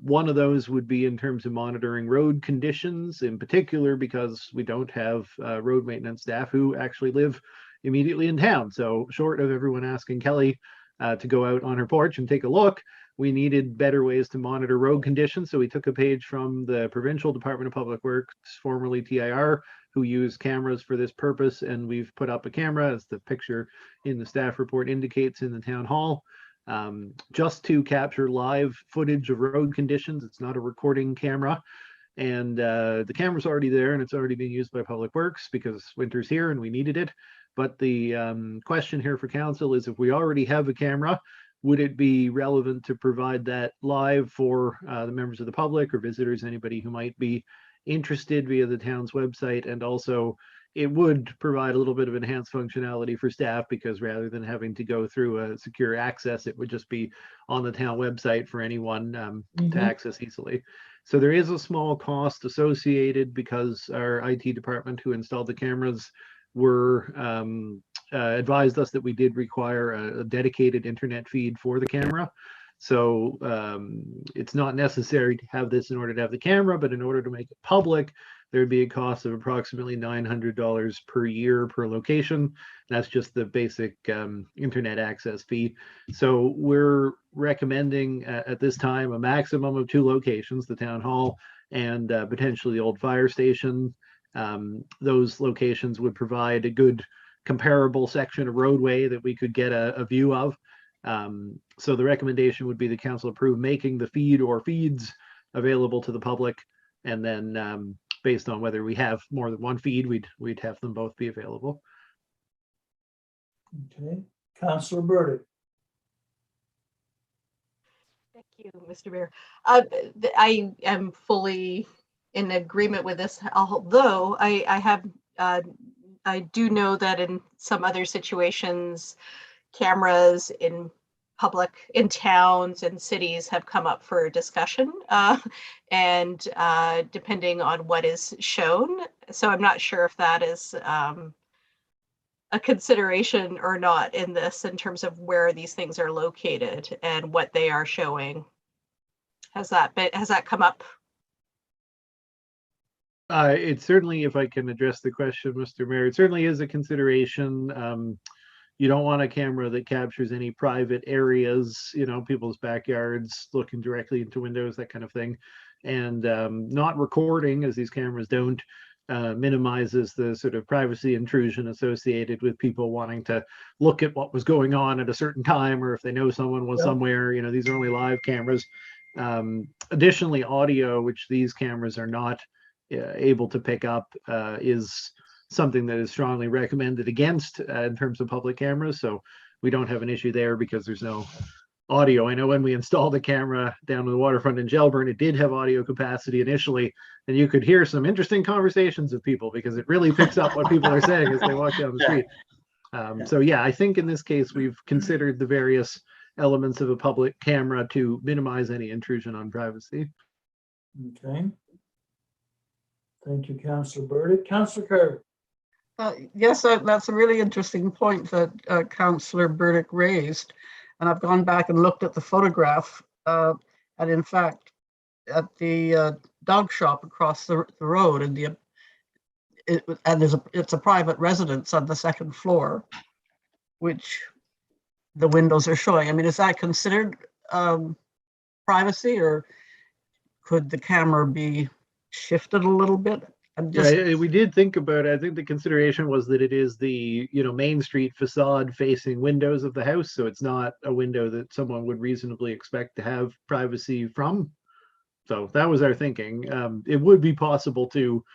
one of those would be in terms of monitoring road conditions, in particular, because we don't have road maintenance staff who actually live immediately in town. So short of everyone asking Kelly to go out on her porch and take a look, we needed better ways to monitor road conditions. So we took a page from the Provincial Department of Public Works, formerly TIR, who use cameras for this purpose. And we've put up a camera, as the picture in the staff report indicates, in the town hall, just to capture live footage of road conditions. It's not a recording camera. And the camera's already there and it's already being used by Public Works because winter's here and we needed it. But the question here for council is, if we already have a camera, would it be relevant to provide that live for the members of the public or visitors, anybody who might be interested, via the town's website? And also, it would provide a little bit of enhanced functionality for staff, because rather than having to go through a secure access, it would just be on the town website for anyone to access easily. So there is a small cost associated, because our IT department who installed the cameras were advised us that we did require a dedicated internet feed for the camera. So it's not necessary to have this in order to have the camera, but in order to make it public, there'd be a cost of approximately $900 per year per location. That's just the basic internet access fee. So we're recommending at this time a maximum of 2 locations, the town hall and potentially the old fire station. Those locations would provide a good comparable section of roadway that we could get a view of. So the recommendation would be the council approve making the feed or feeds available to the public, and then based on whether we have more than one feed, we'd have them both be available. Okay, Councillor Burdick. Thank you, Mr. Mayor. I am fully in agreement with this, although I do know that in some other situations, cameras in towns and cities have come up for discussion, and depending on what is shown. So I'm not sure if that is a consideration or not in this, in terms of where these things are located and what they are showing. Has that come up? It certainly, if I can address the question, Mr. Mayor, it certainly is a consideration. You don't want a camera that captures any private areas, people's backyards, looking directly into windows, that kind of thing. And not recording, as these cameras don't, minimizes the sort of privacy intrusion associated with people wanting to look at what was going on at a certain time, or if they know someone was somewhere. These are only live cameras. Additionally, audio, which these cameras are not able to pick up, is something that is strongly recommended against in terms of public cameras. So we don't have an issue there because there's no audio. I know when we installed the camera down to the waterfront in Shelburne, it did have audio capacity initially, and you could hear some interesting conversations of people because it really picks up what people are saying as they walk down the street. So yeah, I think in this case, we've considered the various elements of a public camera to minimize any intrusion on privacy. Okay. Thank you, Councillor Burdick. Councillor Carter. Yes, that's a really interesting point that Councillor Burdick raised. And I've gone back and looked at the photograph. And in fact, at the dog shop across the road, and it's a private residence on the second floor, which the windows are showing. I mean, is that considered privacy, or could the camera be shifted a little bit? Yeah, we did think about it. I think the consideration was that it is the Main Street facade facing windows of the house, so it's not a window that someone would reasonably expect to have privacy from. So that was our thinking. It would be possible to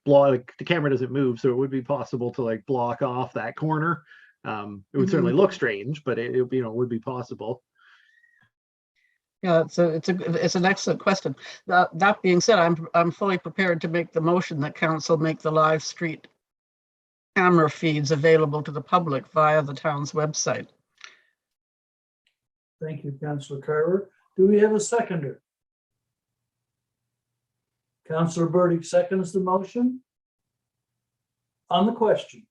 block. The camera doesn't move, so it would be possible to block off that corner. It would certainly look strange, but it would be possible. Yeah, it's an excellent question. That being said, I'm fully prepared to make the motion that council make the live street camera feeds available to the public via the town's website. Thank you, Councillor Carver. Do we have a seconder? Councillor Burdick seconds the motion. On the question.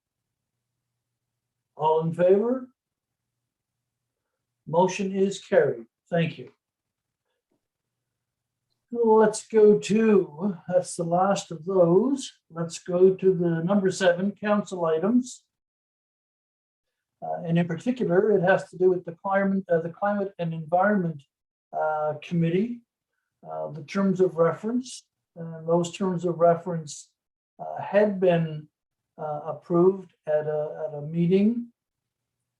All in favor? Motion is carried. Thank you. Let's go to, that's the last of those. Let's go to the number 7, council items. And in particular, it has to do with the Climate and Environment Committee, the terms of reference. Those terms of reference had been approved at a meeting.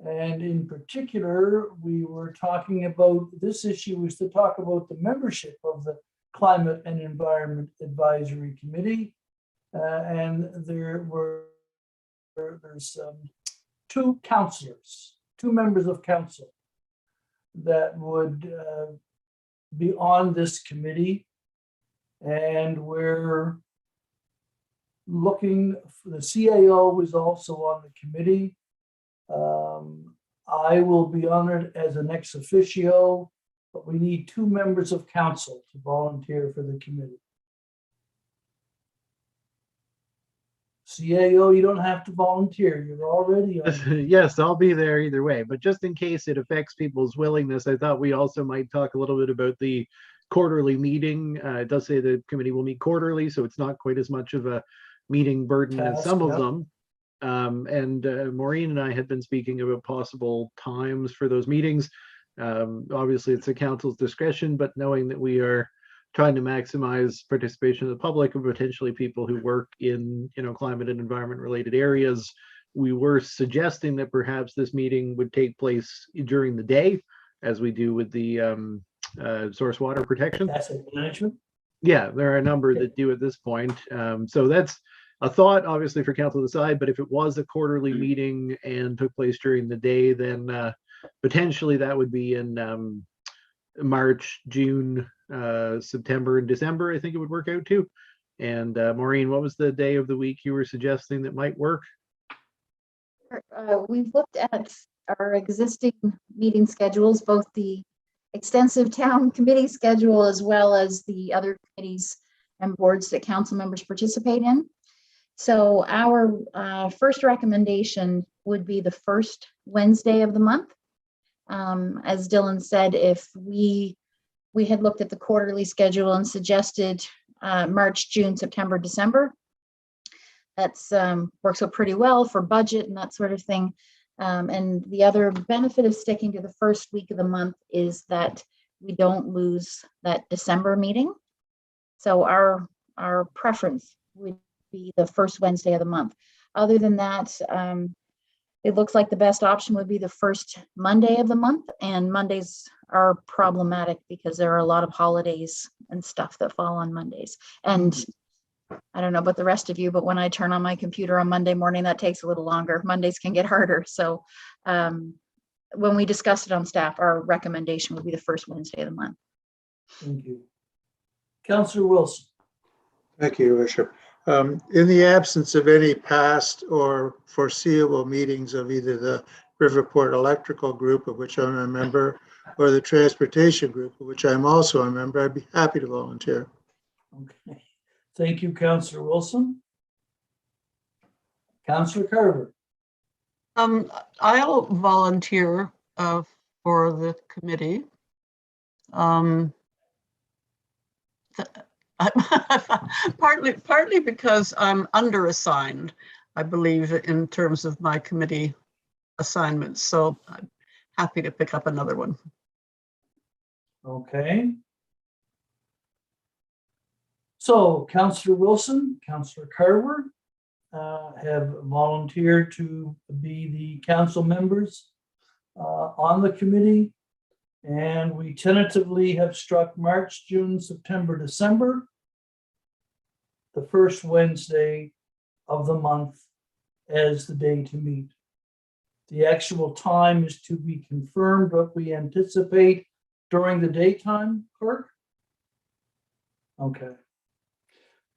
And in particular, we were talking about, this issue was to talk about the membership of the Climate and Environment Advisory Committee. And there's 2 councillors, 2 members of council that would be on this committee. And we're looking, the CAO was also on the committee. I will be honored as an ex officio, but we need 2 members of council to volunteer for the committee. CAO, you don't have to volunteer. You're already on. Yes, I'll be there either way, but just in case it affects people's willingness, I thought we also might talk a little bit about the quarterly meeting. It does say the committee will meet quarterly, so it's not quite as much of a meeting burden as some of Task, them. Maureen and I had been speaking about possible times for those meetings. Obviously, it's the council's discretion, but knowing that we are trying to maximize participation of the public and potentially people who work in, climate and environment related areas, we were suggesting that perhaps this meeting would take place during the day, as we do with the source water protection. Asset management. Yeah, there are a number that do at this point. So that's a thought, obviously, for council to decide. But if it was a quarterly meeting and took place during the day, then potentially that would be in March, June, September, and December. I think it would work out too. And Maureen, what was the day of the week you were suggesting that might work? We've looked at our existing meeting schedules, both the extensive town committee schedule as well as the other committees and boards that council members participate in. So our first recommendation would be the first Wednesday of the month. As Dylan said, if we had looked at the quarterly schedule and suggested March, June, September, December, that's works out pretty well for budget and that sort of thing. And the other benefit of sticking to the first week of the month is that we don't lose that December meeting. So our preference would be the first Wednesday of the month. Other than that, it looks like the best option would be the first Monday of the month, and Mondays are problematic because there are a lot of holidays and stuff that fall on Mondays. And I don't know about the rest of you, but when I turn on my computer on Monday morning, that takes a little longer. Mondays can get harder. So when we discussed it on staff, our recommendation would be the first Wednesday of the month. Thank you. Councillor Wilson. Thank you, Your Worship. In the absence of any past or foreseeable meetings of either the Riverport Electrical Group, of which I'm a member, or the Transportation Group, of which I'm also a member, I'd be happy to volunteer. Okay. Thank you, Councillor Wilson. Councillor Carver. I'll volunteer for the committee. Partly because I'm underassigned, I believe, in terms of my committee assignments. So I'm happy to pick up another one. Okay. So Councillor Wilson, Councillor Carver have volunteered to be the council members on the committee. And we tentatively have struck March, June, September, December, the first Wednesday of the month as the day to meet. The actual time is to be confirmed, but we anticipate during the daytime, clerk? Okay.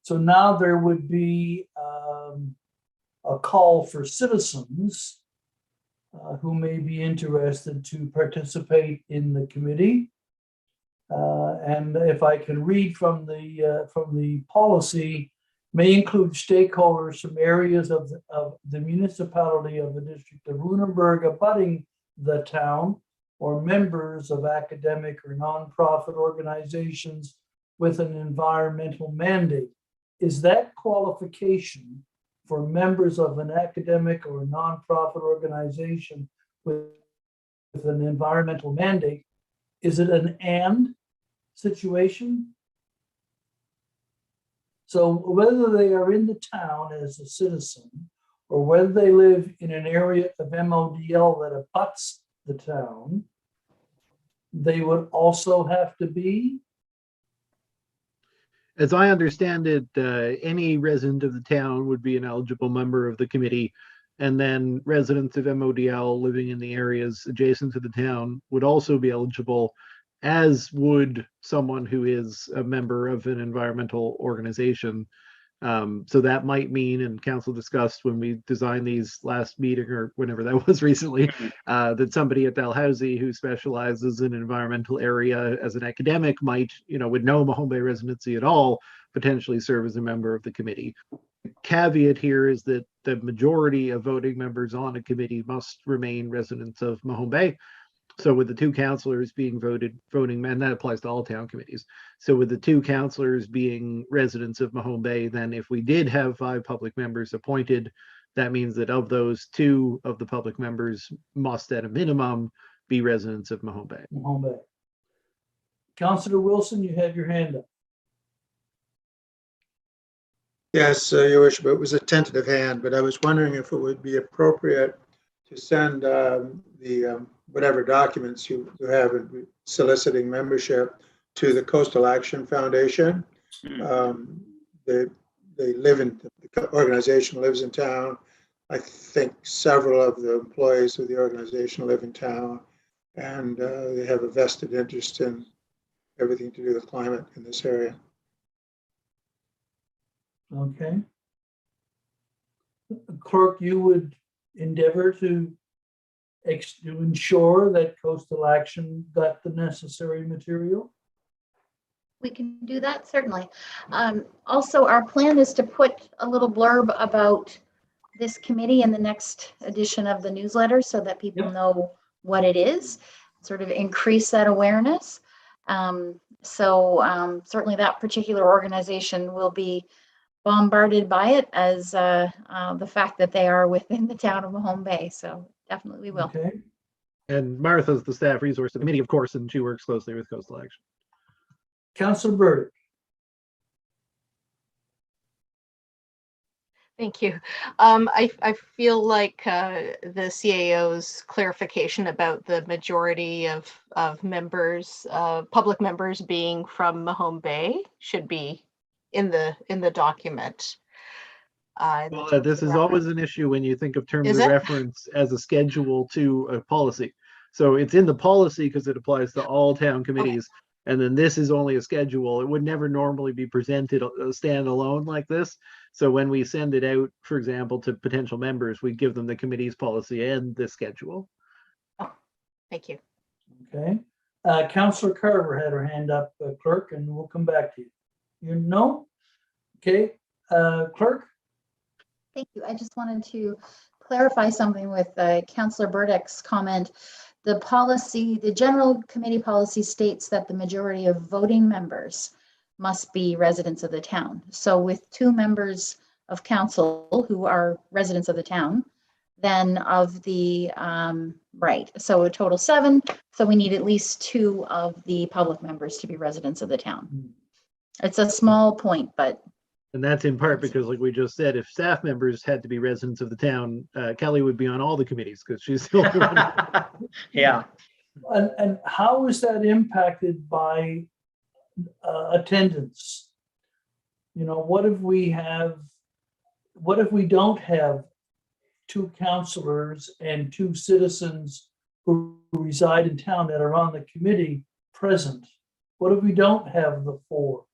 So now there would be a call for citizens who may be interested to participate in the committee. And if I can read from the policy, may include stakeholders from areas of the municipality of the district of Lunenburg abutting the town, or members of academic or nonprofit organizations with an environmental mandate. Is that qualification for members of an academic or nonprofit organization with an environmental mandate, is it an and situation? So whether they are in the town as a citizen, or whether they live in an area of MODL that abuts the town, they would also have to be? As I understand it, any resident of the town would be an eligible member of the committee, and then residents of MODL living in the areas adjacent to the town would also be eligible, as would someone who is a member of an environmental organization. So that might mean, and council discussed when we designed these last meeting or whenever that was recently, that somebody at Dalhousie who specializes in an environmental area as an academic might, with no Mahone Bay residency at all, potentially serve as a member of the committee. caveat here is that the majority of voting members on a committee must remain residents of Mahone Bay. So with the two councillors being voting, and that applies to all town committees. So with the two councillors being residents of Mahone Bay, then if we did have 5 public members appointed, that means that of those, 2 of the public members must at a minimum be residents of Mahone Bay. Mahone Bay. Councillor Wilson, you have your hand up. Yes, Your Worship, it was a tentative hand, but I was wondering if it would be appropriate to send whatever documents you have in soliciting membership to the Coastal Action Foundation. They live in, the organization lives in town. I think several of the employees of the organization live in town, and they have a vested interest in everything to do with climate in this area. Okay. Clerk, you would endeavor to ensure that Coastal Action got the necessary material? We can do that, certainly. Also, our plan is to put a little blurb about this committee in the next edition of the newsletter so that people Yep. know what it is, sort of increase that awareness. Certainly that particular organization will be bombarded by it as the fact that they are within the town of Mahone Bay. So definitely we will. Okay. And Martha's the staff resource of the committee, of course, and she works closely with Coastal Action. Councillor Burdick. Thank you. I feel like the CAO's clarification about the majority of members, public members being from Mahone Bay should be in the document. Well, this is always an issue when you think of terms Is of it? reference as a schedule to a policy. So it's in the policy because it applies to all town committees. And then this is only a schedule. It would never normally be presented standalone like this. So when we send it out, for example, to potential members, we give them the committee's policy and the schedule. Oh, thank you. Okay. Councillor Carver had her hand up, clerk, and we'll come back to you. You know? Okay. Clerk? Thank you. I just wanted to clarify something with Councillor Burdick's comment. The policy, the general committee policy states that the majority of voting members must be residents of the town. So with 2 members of council who are residents of the town, then of the, right, so a total 7. So we need at least 2 of the public members to be residents of the town. It's a small point, but. And that's in part because, like we just said, if staff members had to be residents of the town, Kelly would be on all the committees because she's the only one. Yeah. And how is that impacted by attendance? You know, what if we don't have 2 councillors and 2 citizens who reside in town that are on the committee present? What if we don't have the 4?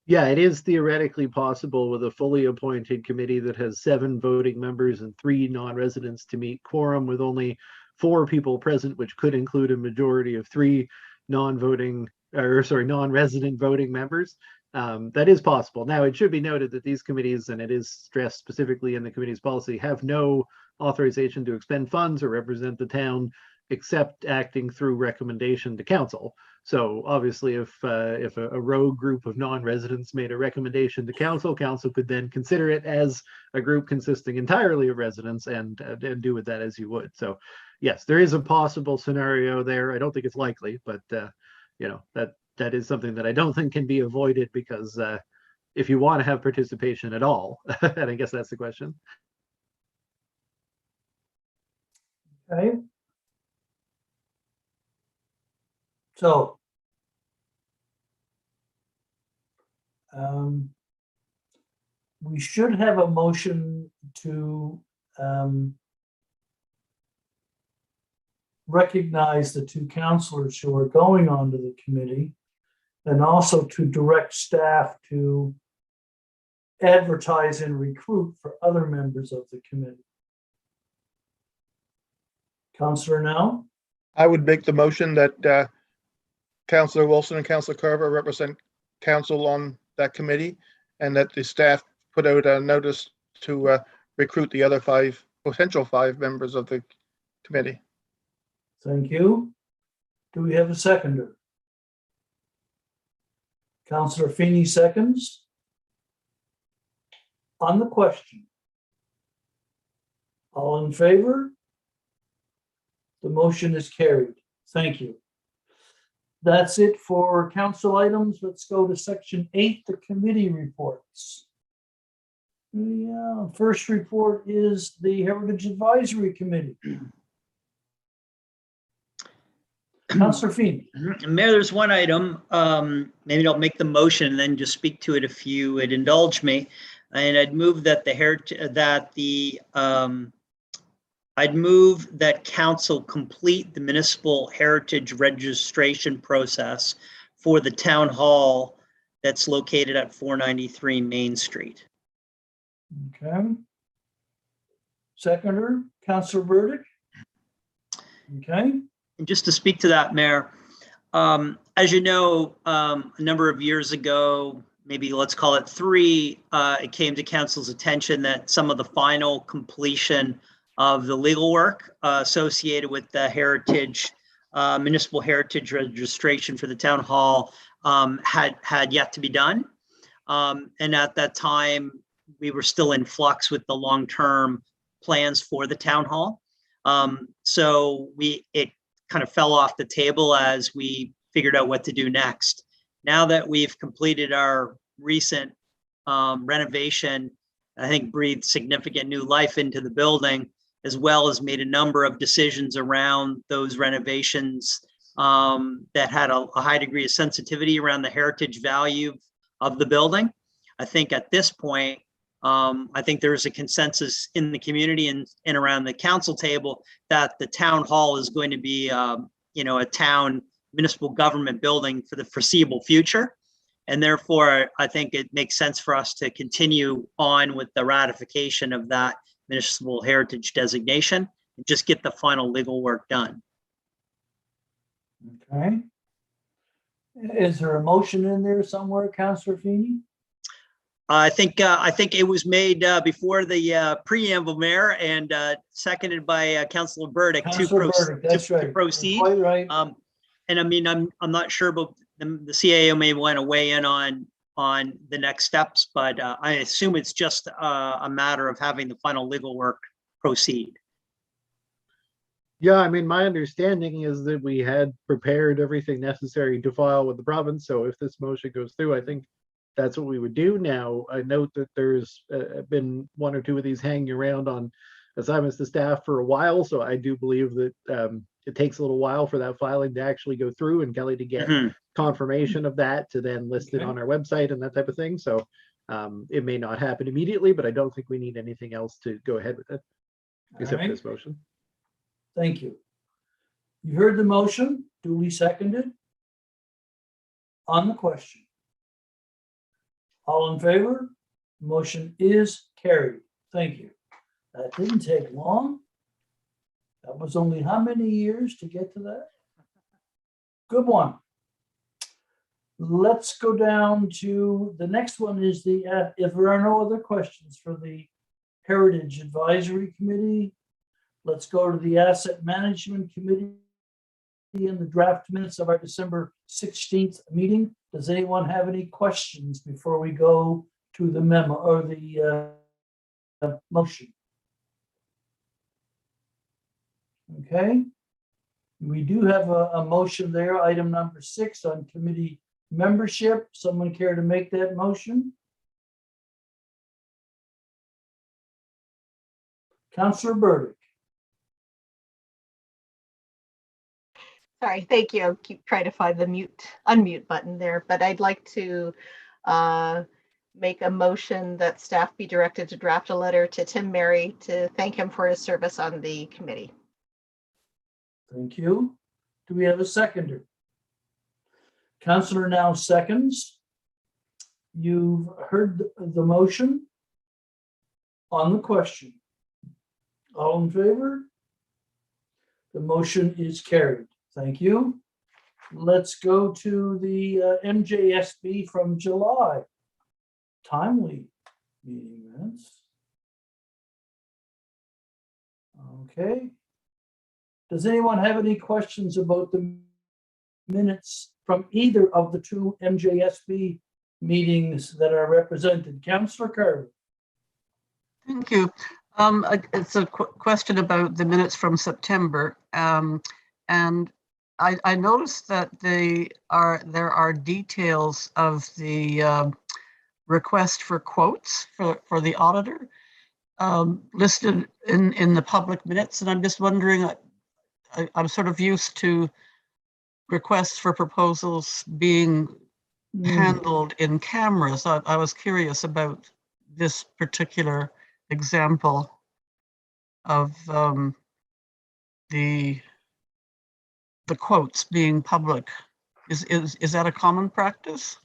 Yeah, it is theoretically possible with a fully appointed committee that has 7 voting members and 3 non-residents to meet quorum with only 4 people present, which could include a majority of 3 non-resident voting members. That is possible. Now, it should be noted that these committees, and it is stressed specifically in the committee's policy, have no authorization to expend funds or represent the town except acting through recommendation to council. So obviously, if a rogue group of non-residents made a recommendation to council, council could then consider it as a group consisting entirely of residents and do with that as you would. So yes, there is a possible scenario there. I don't think it's likely, but you know, that is something that I don't think can be avoided because if you want to have participation at all, and I guess that's the question. Okay. So, we should have a motion to recognize the 2 councillors who are going onto the committee, and also to direct staff to advertise and recruit for other members of the committee. Councillor Now? I would make the motion that Councillor Wilson and Councillor Carver represent council on that committee, and that the staff put out a notice to recruit the other potential five members of the committee. Thank you. Do we have a seconder? Councillor Feeney seconds. On the question. All in favor? The motion is carried. Thank you. That's it for council items. Let's go to section 8, the committee reports. The first report is the Heritage Advisory Committee. Councillor Feeney. Mayor, there's one item. Maybe I'll make the motion and then just speak to it if you would indulge me. And I'd move that I'd move that council complete the municipal heritage registration process for the town hall that's located at 493 Main Street. Okay. Seconder, Councillor Burdick. Okay. And just to speak to that, Mayor, as you know, a number of years ago, maybe let's call it 3, it came to council's attention that some of the final completion of the legal work associated with the heritage, municipal heritage registration for the town hall had yet to be done. And at that time, we were still in flux with the long-term plans for the town hall. So it kind of fell off the table as we figured out what to do next. Now that we've completed our recent renovation, I think breathed significant new life into the building, as well as made a number of decisions around those renovations that had a high degree of sensitivity around the heritage value of the building. I think at this point, I think there's a consensus in the community and around the council table that the town hall is going to be, a town municipal government building for the foreseeable future. And therefore, I think it makes sense for us to continue on with the ratification of that municipal heritage designation and just get the final legal work done. Okay. Is there a motion in there somewhere, Councillor Feeney? I think it was made before the preamble, Mayor, and seconded by Councillor Burdick to proceed. Quite right. And I mean, I'm not sure, but the CAO may want to weigh in on the next steps, but I assume it's just a matter of having the final legal work proceed. Yeah, I mean, my understanding is that we had prepared everything necessary to file with the province. So if this motion goes through, I think that's what we would do. Now, I note that there's been 1 or 2 of these hanging around on assignments to staff for a while. So I do believe that it takes a little while for that filing to actually go through and Kelly to get confirmation of that to then list it on our website and that type of thing. So it may not happen immediately, but I don't think we need anything else to go ahead with it, except for this motion. Thank you. You heard the motion, duly seconded. On the question. All in favor? Motion is carried. Thank you. That didn't take long. That was only how many years to get to that? Good one. Let's go down to the next one is the, if there are no other questions for the Heritage Advisory Committee, let's go to the Asset Management Committee in the draft minutes of our December 16th meeting. Does anyone have any questions before we go to the memo or the motion? Okay. We do have a motion there, item number 6 on committee membership. Someone care to make that motion? Councillor Burdick. Sorry, thank you. I keep trying to find the unmute button there, but I'd like to make a motion that staff be directed to draft a letter to Tim Mary to thank him for his service on the committee. Thank you. Do we have a seconder? Councillor now seconds. You've heard the motion. On the question. All in favor? The motion is carried. Thank you. Let's go to the MJSB from July. Timely. Meeting minutes. Okay. Does anyone have any questions about the minutes from either of the two MJSB meetings that are represented? Councillor Carver. Thank you. It's a question about the minutes from September. And I noticed that there are details of the request for quotes for the auditor listed in the public minutes. And I'm just wondering, I'm sort of used to requests for proposals being handled in camera. So I was curious about this particular example of the quotes being public. Is that a common practice?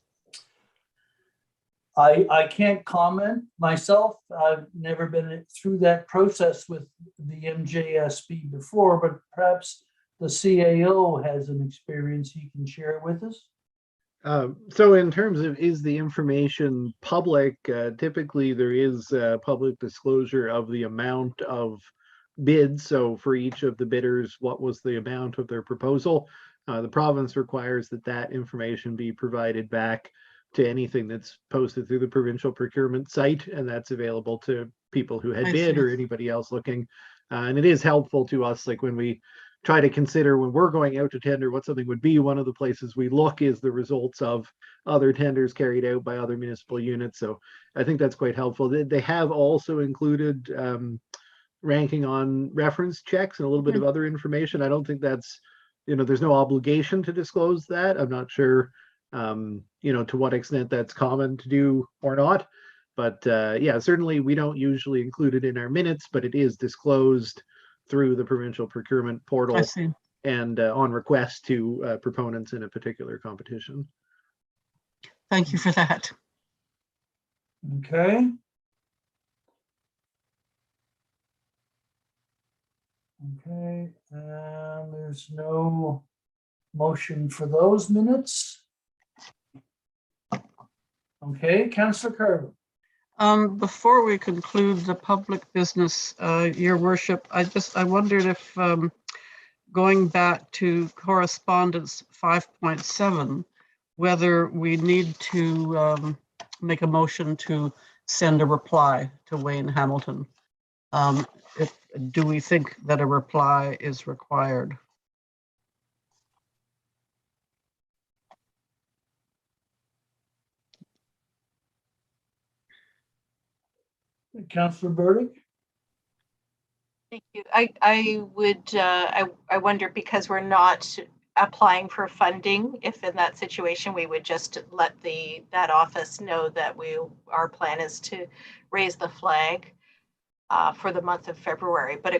I can't comment myself. I've never been through that process with the MJSB before, but perhaps the CAO has an experience he can share with us. So in terms of is the information public, typically there is public disclosure of the amount of bids. So for each of the bidders, what was the amount of their proposal? The province requires that information be provided back to anything that's posted through the provincial procurement site, and that's available to people who had bid or anybody else looking. And it is helpful to us, like when we try to consider when we're going out to tender what something would be, one of the places we look is the results of other tenders carried out by other municipal units. So I think that's quite helpful. They have also included ranking on reference checks and a little bit of other information. I don't think that's, there's no obligation to disclose that. I'm not sure, to what extent that's common to do or not. But yeah, certainly we don't usually include it in our minutes, but it is disclosed through the provincial procurement portal and on request to proponents in a particular competition. Thank you for that. Okay. Okay, and there's no motion for those minutes. Okay, Councillor Carver. Before we conclude the public business, Your Worship, I wondered if going back to correspondence 5.7, whether we need to make a motion to send a reply to Wayne Hamilton. Do we think that a reply is required? Councillor Burdick. Thank you. I wonder, because we're not applying for funding, if in that situation we would just let that office know that our plan is to raise the flag for the month of February. But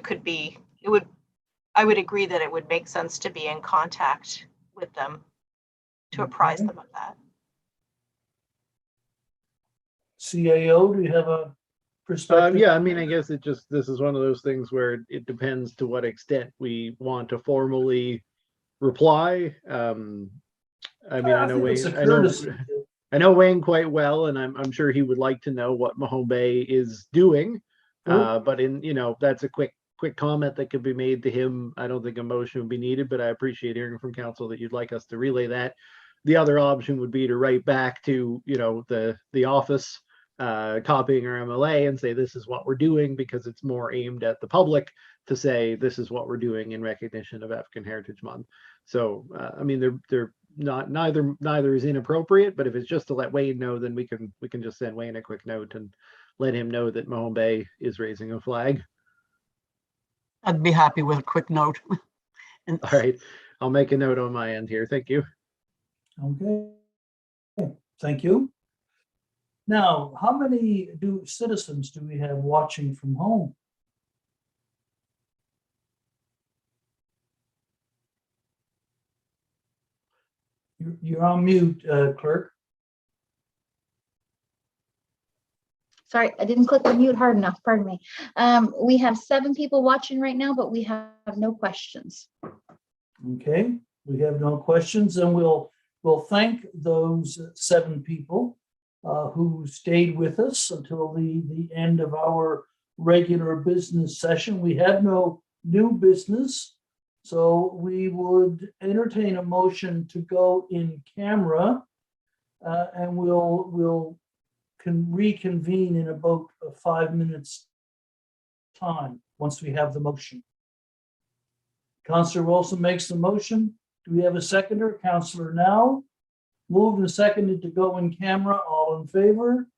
I would agree that it would make sense to be in contact with them to apprise them of that. CAO, do you have a perspective? Yeah, I mean, I guess this is one of those things where it depends to what extent we want to formally reply. I mean, I know Wayne, I know Wayne quite well, and I'm sure he would like to know what Mahone Bay is doing. But that's a quick comment that could be made to him. I don't think a motion would be needed, but I appreciate hearing from council that you'd like us to relay that. The other option would be to write back to, the office, copying our MLA and say, this is what we're doing, because it's more aimed at the public to say, this is what we're doing in recognition of African Heritage Month. So, I mean, they're not, neither is inappropriate, but if it's just to let Wayne know, then we can just send Wayne a quick note and let him know that Mahone Bay is raising a flag. I'd be happy with a quick note. All right, I'll make a note on my end here. Thank you. Okay, thank you. Now, how many citizens do we have watching from home? You're on mute, clerk. Sorry, I didn't click the mute hard enough. Pardon me. We have 7 people watching right now, but we have no questions. Okay, we have no questions, and we'll thank those 7 people who stayed with us until the end of our regular business session. We have no new business, so we would entertain a motion to go in camera, and we'll reconvene in about 5 minutes time once we have the motion. Councillor Wilson makes the motion. Do we have a seconder? Councillor Now. Moved and seconded to go in camera. All in favor?